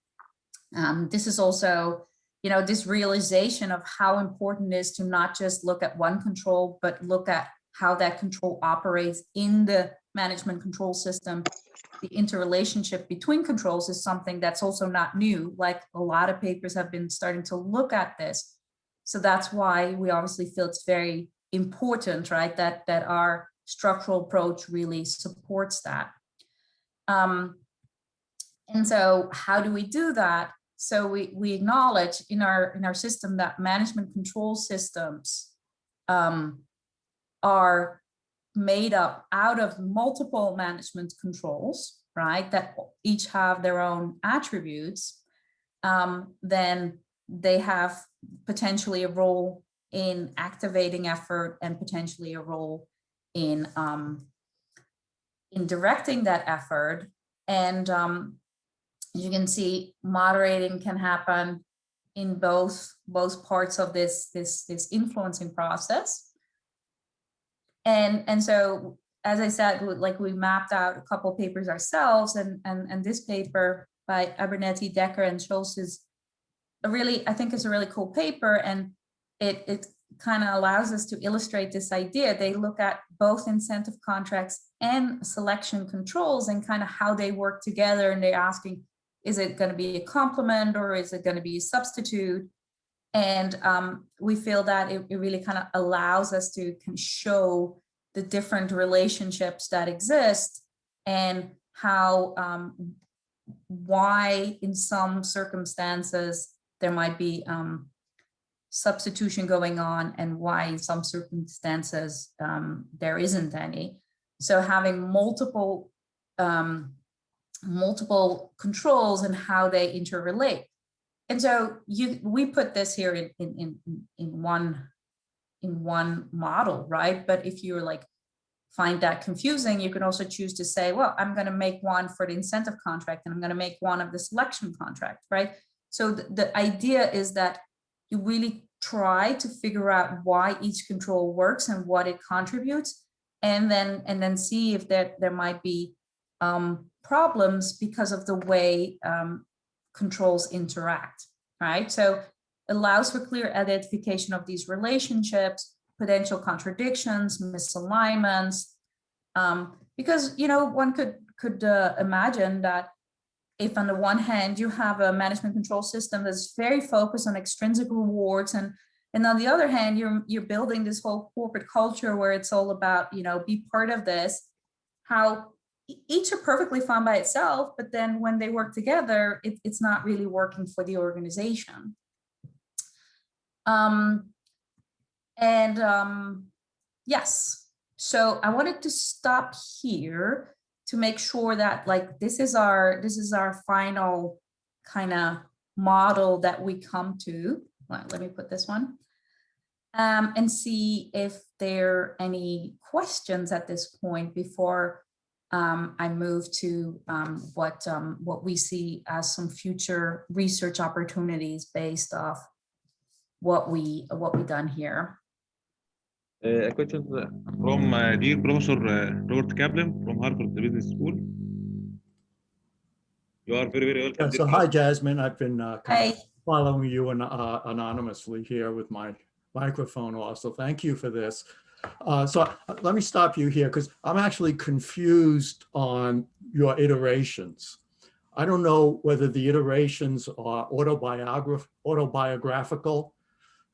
B: This is also, you know, this realization of how important it is to not just look at one control, but look at how that control operates in the management control system. The interrelationship between controls is something that's also not new. Like, a lot of papers have been starting to look at this. So that's why we obviously feel it's very important, right, that our structural approach really supports that. And so how do we do that? So we acknowledge in our system that management control systems are made up out of multiple management controls, right, that each have their own attributes. Then they have potentially a role in activating effort and potentially a role in directing that effort. And you can see moderating can happen in both parts of this influencing process. And so, as I said, like, we mapped out a couple of papers ourselves, and this paper by Abernethy, Decker, and Schultz is I think it's a really cool paper, and it kind of allows us to illustrate this idea. They look at both incentive contracts and selection controls and kind of how they work together, and they're asking, is it going to be a complement or is it going to be a substitute? And we feel that it really kind of allows us to can show the different relationships that exist and how why in some circumstances there might be substitution going on and why in some circumstances there isn't any. So having multiple controls and how they interrelate. And so we put this here in one model, right? But if you're like find that confusing, you can also choose to say, well, I'm going to make one for the incentive contract and I'm going to make one of the selection contract, right? So the idea is that you really try to figure out why each control works and what it contributes, and then see if there might be problems because of the way controls interact, right? So allows for clear identification of these relationships, potential contradictions, misalignments, because, you know, one could imagine that if on the one hand you have a management control system that's very focused on extrinsic rewards, and on the other hand you're building this whole corporate culture where it's all about, you know, be part of this, how each are perfectly fine by itself, but then when they work together, it's not really working for the organization. Yes, so I wanted to stop here to make sure that like this is our final kind of model that we come to. Well, let me put this one. And see if there are any questions at this point before I move to what we see as some future research opportunities based off what we done here.
A: A question from dear Professor Robert Kaplan from Harvard Business School. You are very, very welcome.
F: Yeah, so hi, Jasmine. I've been
B: Hi.
F: following you anonymously here with my microphone also. Thank you for this. So let me stop you here because I'm actually confused on your iterations. I don't know whether the iterations are autobiographical,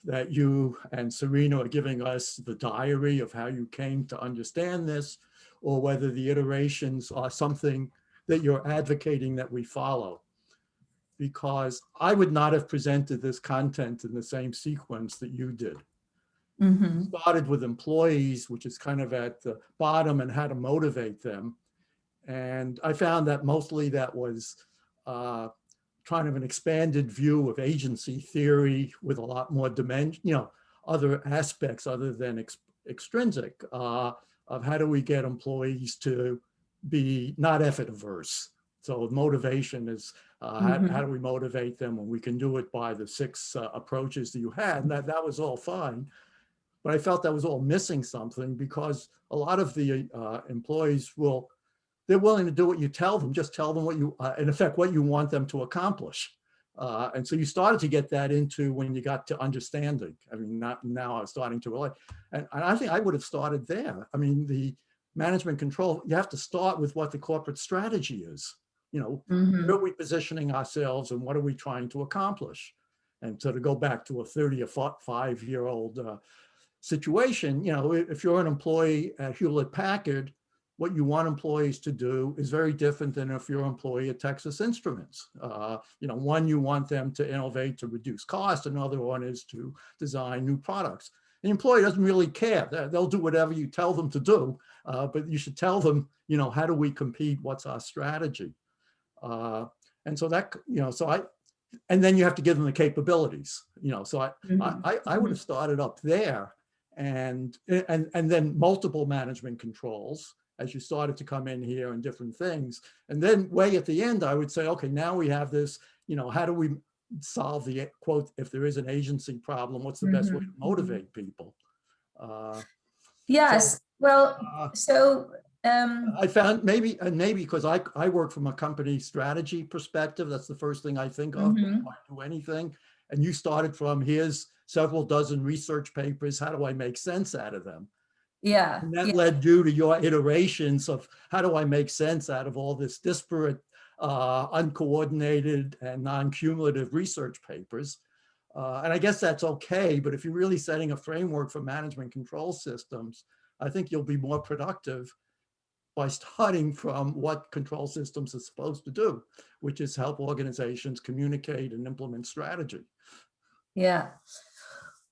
F: that you and Serena are giving us the diary of how you came to understand this, or whether the iterations are something that you're advocating that we follow. Because I would not have presented this content in the same sequence that you did.
B: Mm-hmm.
F: Started with employees, which is kind of at the bottom, and how to motivate them. And I found that mostly that was kind of an expanded view of agency theory with a lot more dimension, other aspects other than extrinsic of how do we get employees to be not effort averse. So motivation is how do we motivate them, and we can do it by the 6 approaches that you had, and that was all fine. But I felt that was all missing something because a lot of the employees they're willing to do what you tell them, just tell them what you, in effect, what you want them to accomplish. And so you started to get that into when you got to understanding. I mean, now I'm starting to relate. And I think I would have started there. I mean, the management control, you have to start with what the corporate strategy is. Where are we positioning ourselves and what are we trying to accomplish? And so to go back to a 30 or 5-year-old situation, if you're an employee at Hewlett Packard, what you want employees to do is very different than if you're an employee at Texas Instruments. One, you want them to innovate to reduce cost. Another one is to design new products. The employee doesn't really care. They'll do whatever you tell them to do, but you should tell them, how do we compete? What's our strategy? And so that, and then you have to give them the capabilities, so I would have started up there and then multiple management controls as you started to come in here and different things. And then way at the end, I would say, okay, now we have this, how do we solve the quote, if there is an agency problem, what's the best way to motivate people?
B: Yes,
F: I found maybe because I work from a company strategy perspective, that's the first thing I think of before I do anything. And you started from here's several dozen research papers, how do I make sense out of them?
B: Yeah.
F: And that led you to your iterations of how do I make sense out of all this disparate, uncoordinated and non-cumulative research papers. And I guess that's okay, but if you're really setting a framework for management control systems, I think you'll be more productive by starting from what control systems are supposed to do, which is help organizations communicate and implement strategy.
B: Yeah.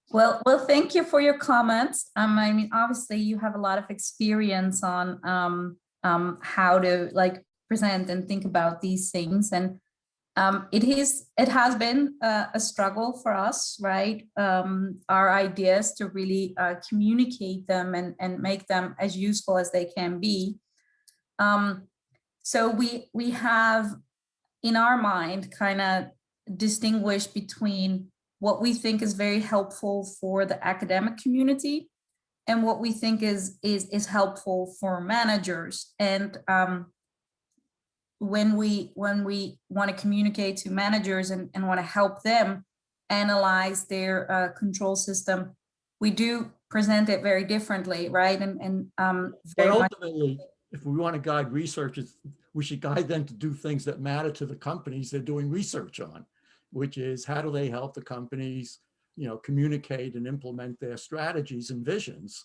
B: Well, thank you for your comments. I mean, obviously you have a lot of experience on how to present and think about these things. And it has been a struggle for us, right? Our ideas to really communicate them and make them as useful as they can be. So we have in our mind kind of distinguished between what we think is very helpful for the academic community and what we think is helpful for managers. And when we want to communicate to managers and want to help them analyze their control system, we do present it very differently, right?
F: But ultimately, if we want to guide researchers, we should guide them to do things that matter to the companies they're doing research on, which is how do they help the companies, communicate and implement their strategies and visions.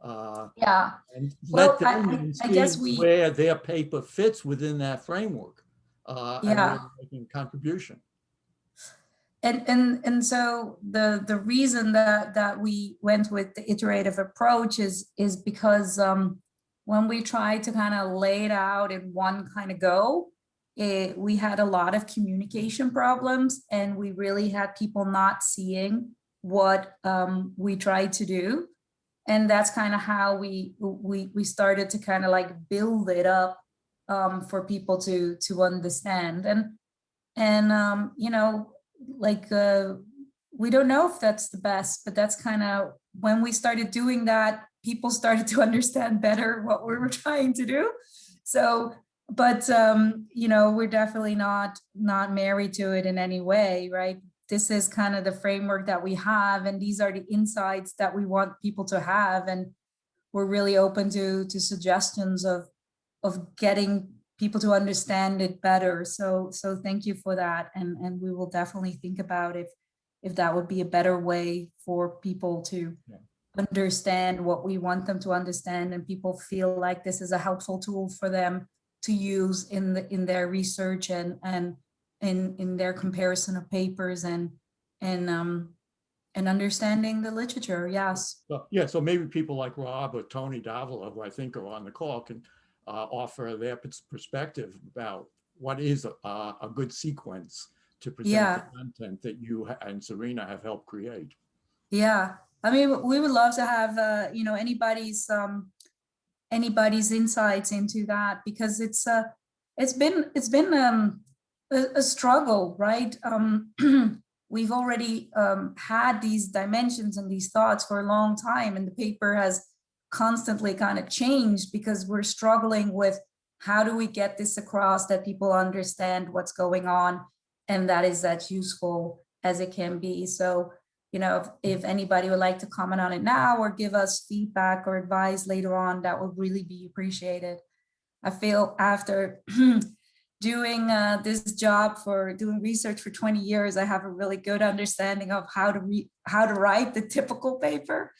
F: And let them see where their paper fits within that framework. And making a contribution.
B: And so the reason that we went with the iterative approach is because when we tried to kind of lay it out in one kind of go, we had a lot of communication problems, and we really had people not seeing what we tried to do. And that's kind of how we started to kind of like build it up for people to understand. And you know, like we don't know if that's the best, but that's kind of when we started doing that, people started to understand better what we were trying to do. So, but you know, we're definitely not married to it in any way, right? This is kind of the framework that we have, and these are the insights that we want people to have, and we're really open to suggestions of getting people to understand it better. So thank you for that, and we will definitely think about if that would be a better way for people to understand what we want them to understand, and people feel like this is a helpful tool for them to use in their research and in their comparison of papers and understanding the literature. Yes.
F: Well, yeah, so maybe people like Rob or Tony Davila, who I think are on the call, can offer their perspective about what is a good sequence to present the content that you and Serena have helped create.
B: Yeah, I mean, we would love to have you know, anybody's insights into that, because it's been a struggle, right? We've already had these dimensions and these thoughts for a long time, and the paper has constantly kind of changed because we're struggling with how do we get this across that people understand what's going on, and that is as useful as it can be. So, you know, if anybody would like to comment on it now or give us feedback or advice later on, that would really be appreciated. I feel after doing this job for doing research for 20 years, I have a really good understanding of how to write the typical paper,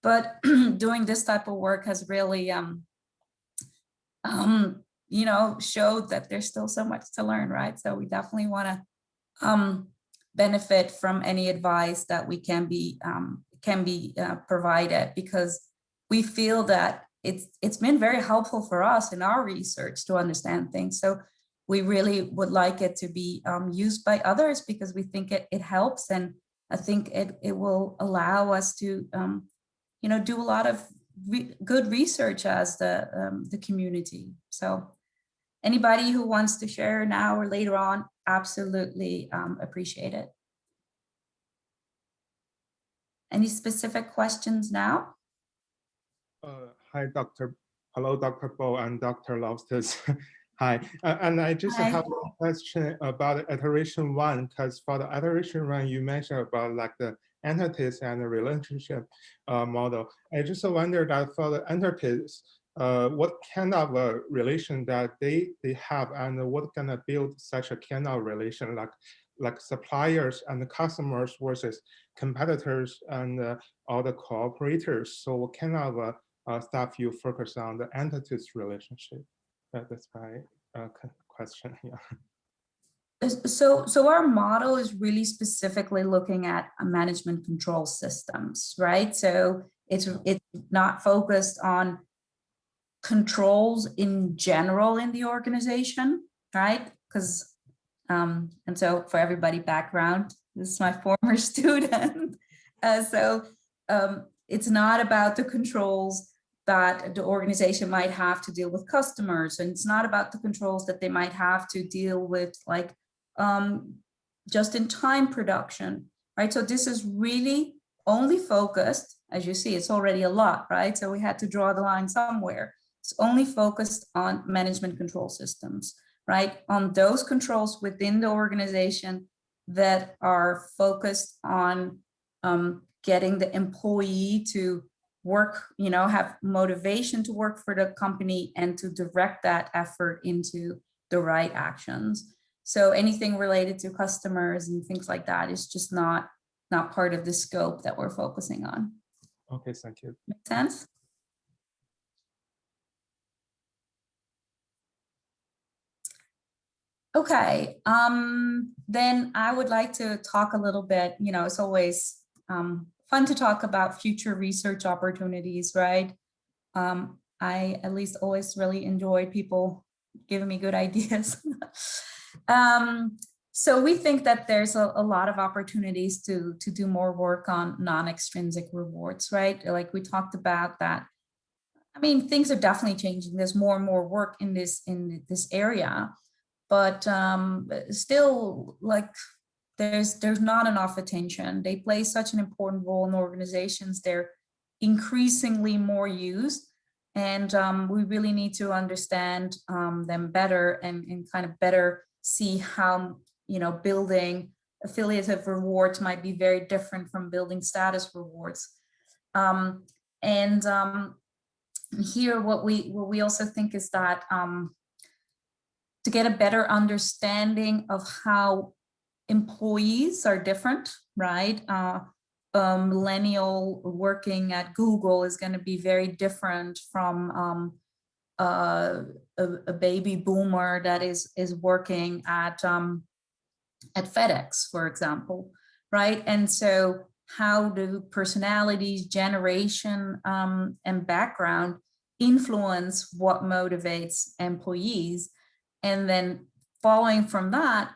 B: but doing this type of work has really, you know, showed that there's still so much to learn, right? So we definitely want to benefit from any advice that we can be provided, because we feel that it's been very helpful for us in our research to understand things. So we really would like it to be used by others, because we think it helps, and I think it will allow us to you know, do a lot of good research as the community. So anybody who wants to share now or later on, absolutely appreciate it. Any specific questions now?
G: Hi, hello, Dr. Bol and Dr. Loftus. Hi, and I just have a question about iteration 1, because for the iteration 1, you mentioned about like the entities and the relationship model. I just wonder that for the entities, what kind of a relation that they have, and what kind of build such a kind of relation, like suppliers and customers versus competitors and all the cooperators. So what kind of stuff you focus on the entities relationship? That's my question. Yeah.
B: So our model is really specifically looking at management control systems, right? So it's not focused on controls in general in the organization, right? Because and so for everybody background, this is my former student. So it's not about the controls that the organization might have to deal with customers, and it's not about the controls that they might have to deal with like just-in-time production, right? So this is really only focused, as you see, it's already a lot, right? So we had to draw the line somewhere. It's only focused on management control systems, right? On those controls within the organization that are focused on getting the employee to work, you know, have motivation to work for the company and to direct that effort into the right actions. So anything related to customers and things like that is just not part of the scope that we're focusing on.
G: Okay, thank you.
B: Make sense? Okay, then I would like to talk a little bit, you know, it's always fun to talk about future research opportunities, right? I at least always really enjoy people giving me good ideas. So we think that there's a lot of opportunities to do more work on non-extrinsic rewards, right? Like we talked about that. I mean, things are definitely changing. There's more and more work in this area, but still, like there's not enough attention. They play such an important role in organizations. They're increasingly more used, and we really need to understand them better and kind of better see how, you know, building affiliative rewards might be very different from building status rewards. Here, what we also think is that to get a better understanding of how employees are different, right? Millennial working at Google is going to be very different from a baby boomer that is working at FedEx, for example, right? And so how do personalities, generation, and background influence what motivates employees? And then following from that,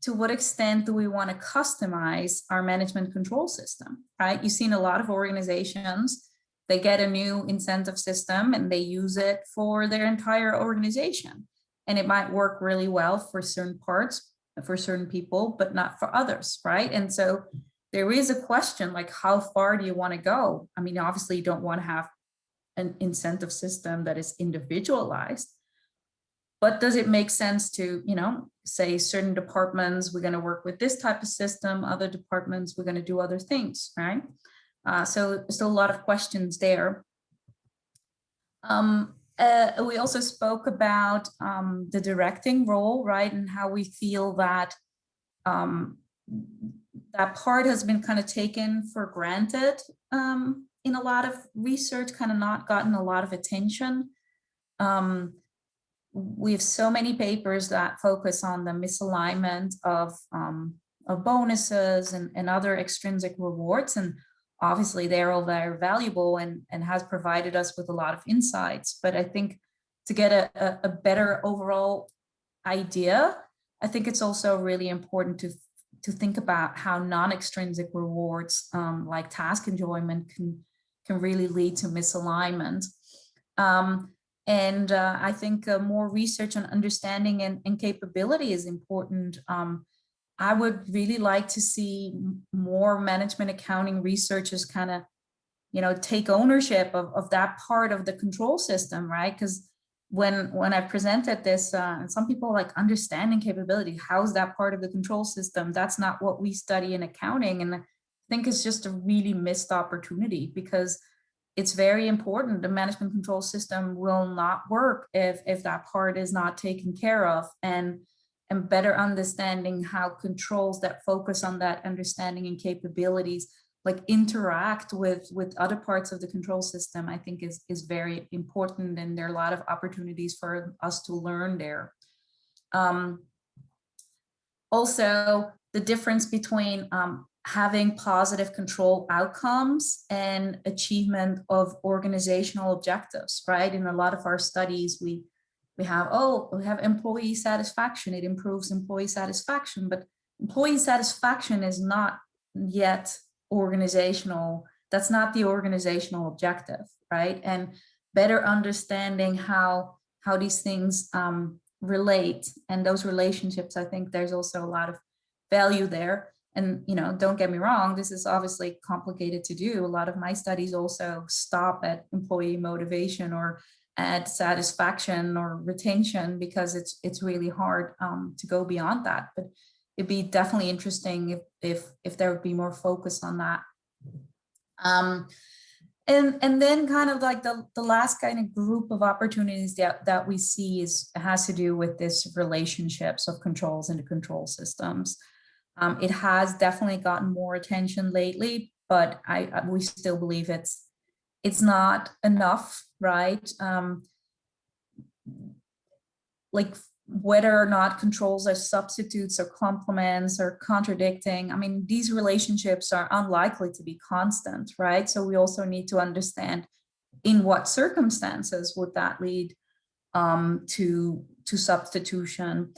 B: to what extent do we want to customize our management control system, right? You've seen a lot of organizations, they get a new incentive system and they use it for their entire organization. And it might work really well for certain parts, for certain people, but not for others, right? And so there is a question like, how far do you want to go? I mean, obviously you don't want to have an incentive system that is individualized, but does it make sense to, you know, say certain departments, we're going to work with this type of system, other departments, we're going to do other things, right? So there's still a lot of questions there. We also spoke about the directing role, right? And how we feel that that part has been kind of taken for granted in a lot of research, kind of not gotten a lot of attention. We have so many papers that focus on the misalignment of bonuses and other extrinsic rewards. And obviously they're all very valuable and has provided us with a lot of insights. But I think to get a better overall idea, I think it's also really important to think about how non-extrinsic rewards like task enjoyment can really lead to misalignment. I think more research on understanding and capability is important. I would really like to see more management accounting researchers kind of, you know, take ownership of that part of the control system, right? Because when I presented this, and some people are like, understanding capability, how's that part of the control system? That's not what we study in accounting. And I think it's just a really missed opportunity, because it's very important. The management control system will not work if that part is not taken care of, and better understanding how controls that focus on that understanding and capabilities like interact with other parts of the control system, I think is very important. And there are a lot of opportunities for us to learn there. Also, the difference between having positive control outcomes and achievement of organizational objectives, right? In a lot of our studies, we have employee satisfaction. It improves employee satisfaction, but employee satisfaction is not yet organizational. That's not the organizational objective, right? And better understanding how these things relate and those relationships, I think there's also a lot of value there. And, you know, don't get me wrong, this is obviously complicated to do. A lot of my studies also stop at employee motivation or at satisfaction or retention, because it's really hard to go beyond that. But it'd be definitely interesting if there would be more focus on that. And then kind of like the last kind of group of opportunities that we see has to do with this relationships of controls into control systems. It has definitely gotten more attention lately, but we still believe it's not enough, right? Like whether or not controls are substitutes or complements or contradicting, I mean, these relationships are unlikely to be constant, right? So we also need to understand in what circumstances would that lead to substitution.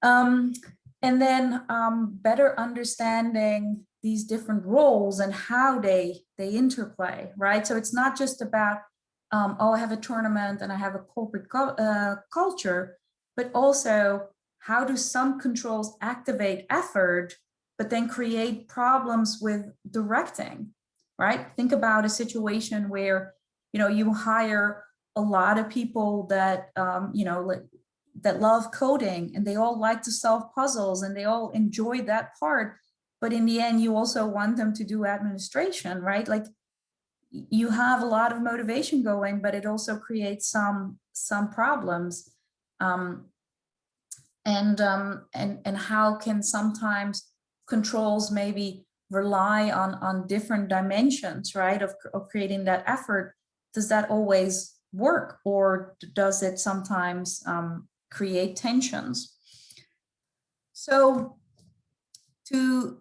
B: And then better understanding these different roles and how they interplay, right? So it's not just about, oh, I have a tournament and I have a corporate culture, but also how do some controls activate effort, but then create problems with directing, right? Think about a situation where, you hire a lot of people that, that love coding, and they all like to solve puzzles and they all enjoy that part. But in the end, you also want them to do administration, right? Like, you have a lot of motivation going, but it also creates some problems. And how can sometimes controls maybe rely on different dimensions, right, of creating that effort? Does that always work, or does it sometimes create tensions? So to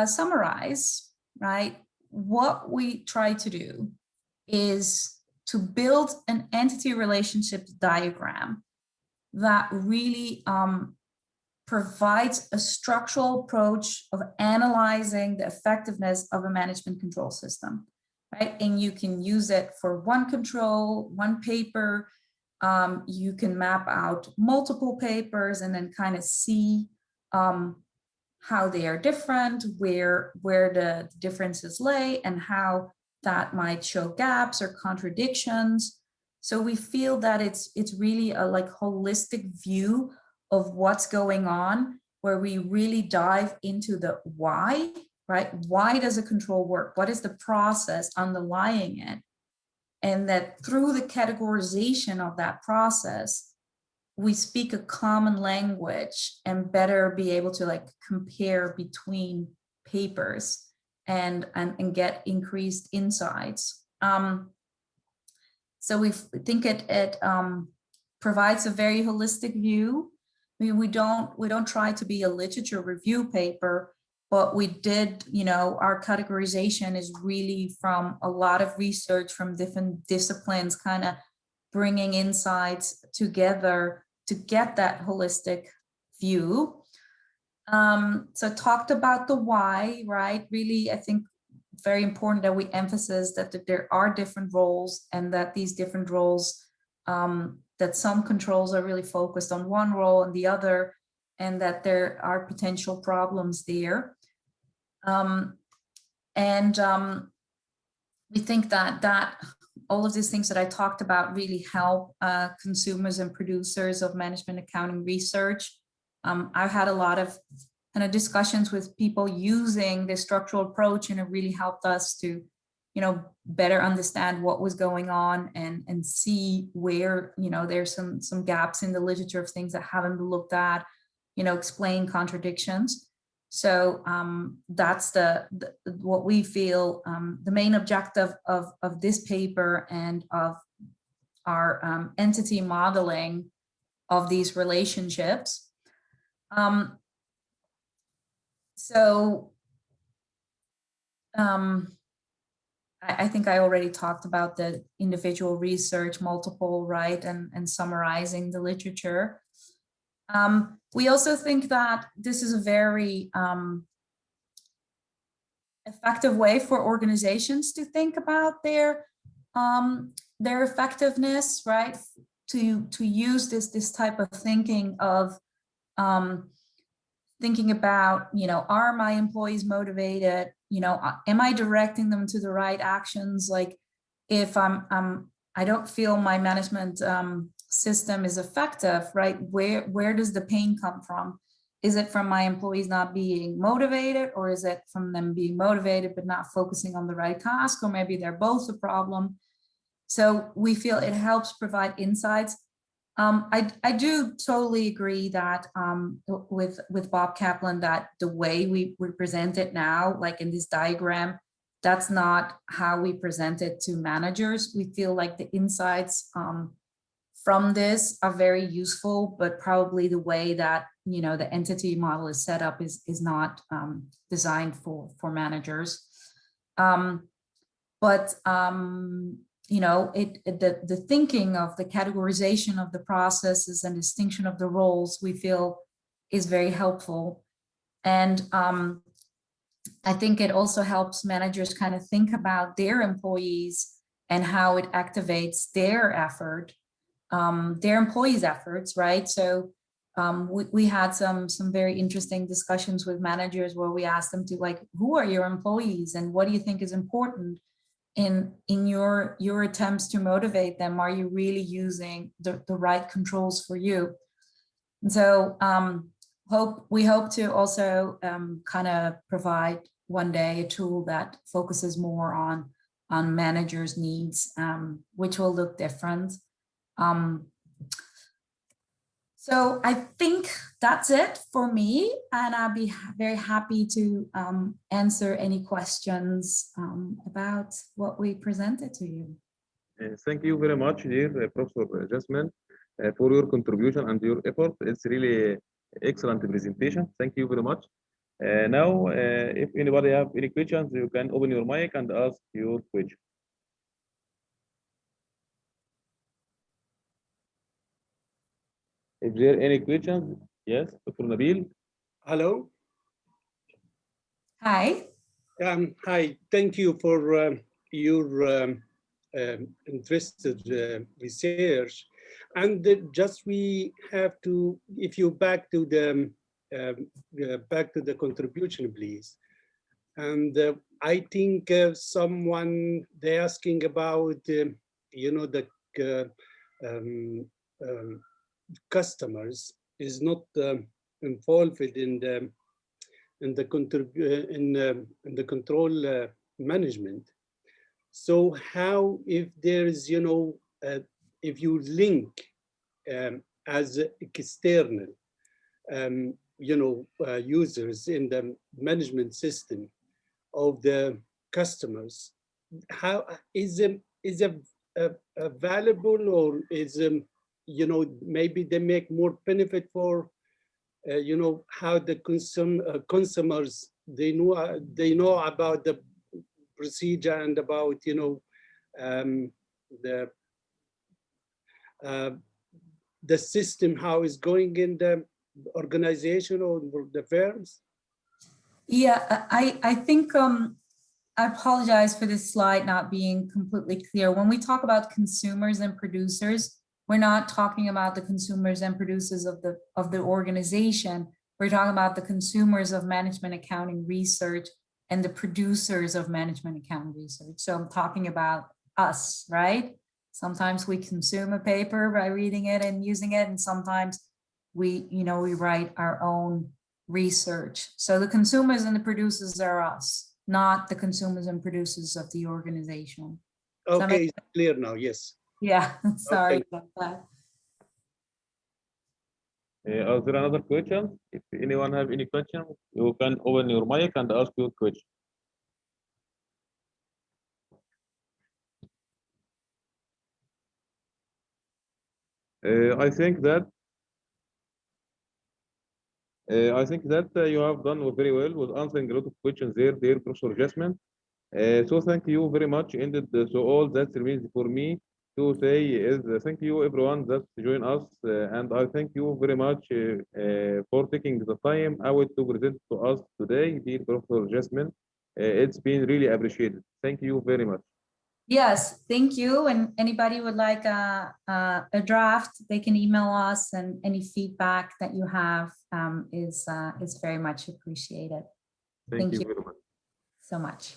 B: summarize, right, what we try to do is to build an entity relationship diagram that really provides a structural approach of analyzing the effectiveness of a management control system, right? And you can use it for one control, one paper. You can map out multiple papers and then kind of see how they are different, where the differences lay, and how that might show gaps or contradictions. So we feel that it's really a holistic view of what's going on, where we really dive into the why, right? Why does a control work? What is the process underlying it? And that through the categorization of that process, we speak a common language and better be able to compare between papers and get increased insights. So we think it provides a very holistic view. I mean, we don't try to be a literature review paper, but we did, our categorization is really from a lot of research from different disciplines, kind of bringing insights together to get that holistic view. So talked about the why, right? Really, I think very important that we emphasize that there are different roles, and that these different roles, that some controls are really focused on one role and the other, and that there are potential problems there. We think that all of these things that I talked about really help consumers and producers of management accounting research. I've had a lot of kind of discussions with people using this structural approach, and it really helped us to, better understand what was going on and see where, there's some gaps in the literature of things that haven't been looked at, explain contradictions. So that's what we feel the main objective of this paper and of our entity modeling of these relationships. I think I already talked about the individual research, multiple, right, and summarizing the literature. We also think that this is a very effective way for organizations to think about their effectiveness, right? To use this type of thinking of thinking about, are my employees motivated? Am I directing them to the right actions? Like, if I don't feel my management system is effective, right? Where does the pain come from? Is it from my employees not being motivated, or is it from them being motivated but not focusing on the right task? Or maybe they're both a problem. So we feel it helps provide insights. I do totally agree that with Bob Kaplan, that the way we present it now, like in this diagram, that's not how we present it to managers. We feel like the insights from this are very useful, but probably the way that the entity model is set up is not designed for managers. you know, the thinking of the categorization of the processes and distinction of the roles we feel is very helpful. And I think it also helps managers kind of think about their employees and how it activates their effort, their employees' efforts, right? So we had some very interesting discussions with managers where we asked them to, like, who are your employees and what do you think is important in your attempts to motivate them? Are you really using the right controls for you? And so we hope to also kind of provide one day a tool that focuses more on managers' needs, which will look different. So I think that's it for me, and I'll be very happy to answer any questions about what we presented to you.
A: Thank you very much, dear Professor Jasmijn, for your contribution and your effort. It's really excellent presentation. Thank you very much. Now, if anybody have any questions, you can open your mic and ask your question. If there are any questions, yes, Dr. Nabil.
H: Hello.
B: Hi.
H: Hi. Thank you for your interested research. And just we have to, if you back to the contribution, please. And I think someone they asking about you know, the customers is not involved in the control management. So how, if there is, you know, if you link as external you know, users in the management system of the customers, how is it valuable, or is you know, maybe they make more benefit for you know, how the consumers they know about the procedure and about, you know, the system, how it's going in the organization or the firms?
B: Yeah, I think I apologize for this slide not being completely clear. When we talk about consumers and producers, we're not talking about the consumers and producers of the organization. We're talking about the consumers of management accounting research and the producers of management accounting research. So I'm talking about us, right? Sometimes we consume a paper by reading it and using it, and sometimes we write our own research. So the consumers and the producers are us, not the consumers and producers of the organization.
H: Okay, it's clear now, yes.
B: Yeah, sorry
H: Okay.
B: about that.
A: Are there another question? If anyone have any question, you can open your mic and ask your question. I think that you have done very well with answering a lot of questions there, dear Professor Jasmijn. So thank you very much. So all that remains for me to say is thank you everyone that joined us, and I thank you very much for taking the time out to present to us today, dear Professor Jasmijn. It's been really appreciated. Thank you very much.
B: Yes, thank you. And anybody would like a draft, they can email us, and any feedback that you have is very much appreciated.
A: Thank you very much
B: so much.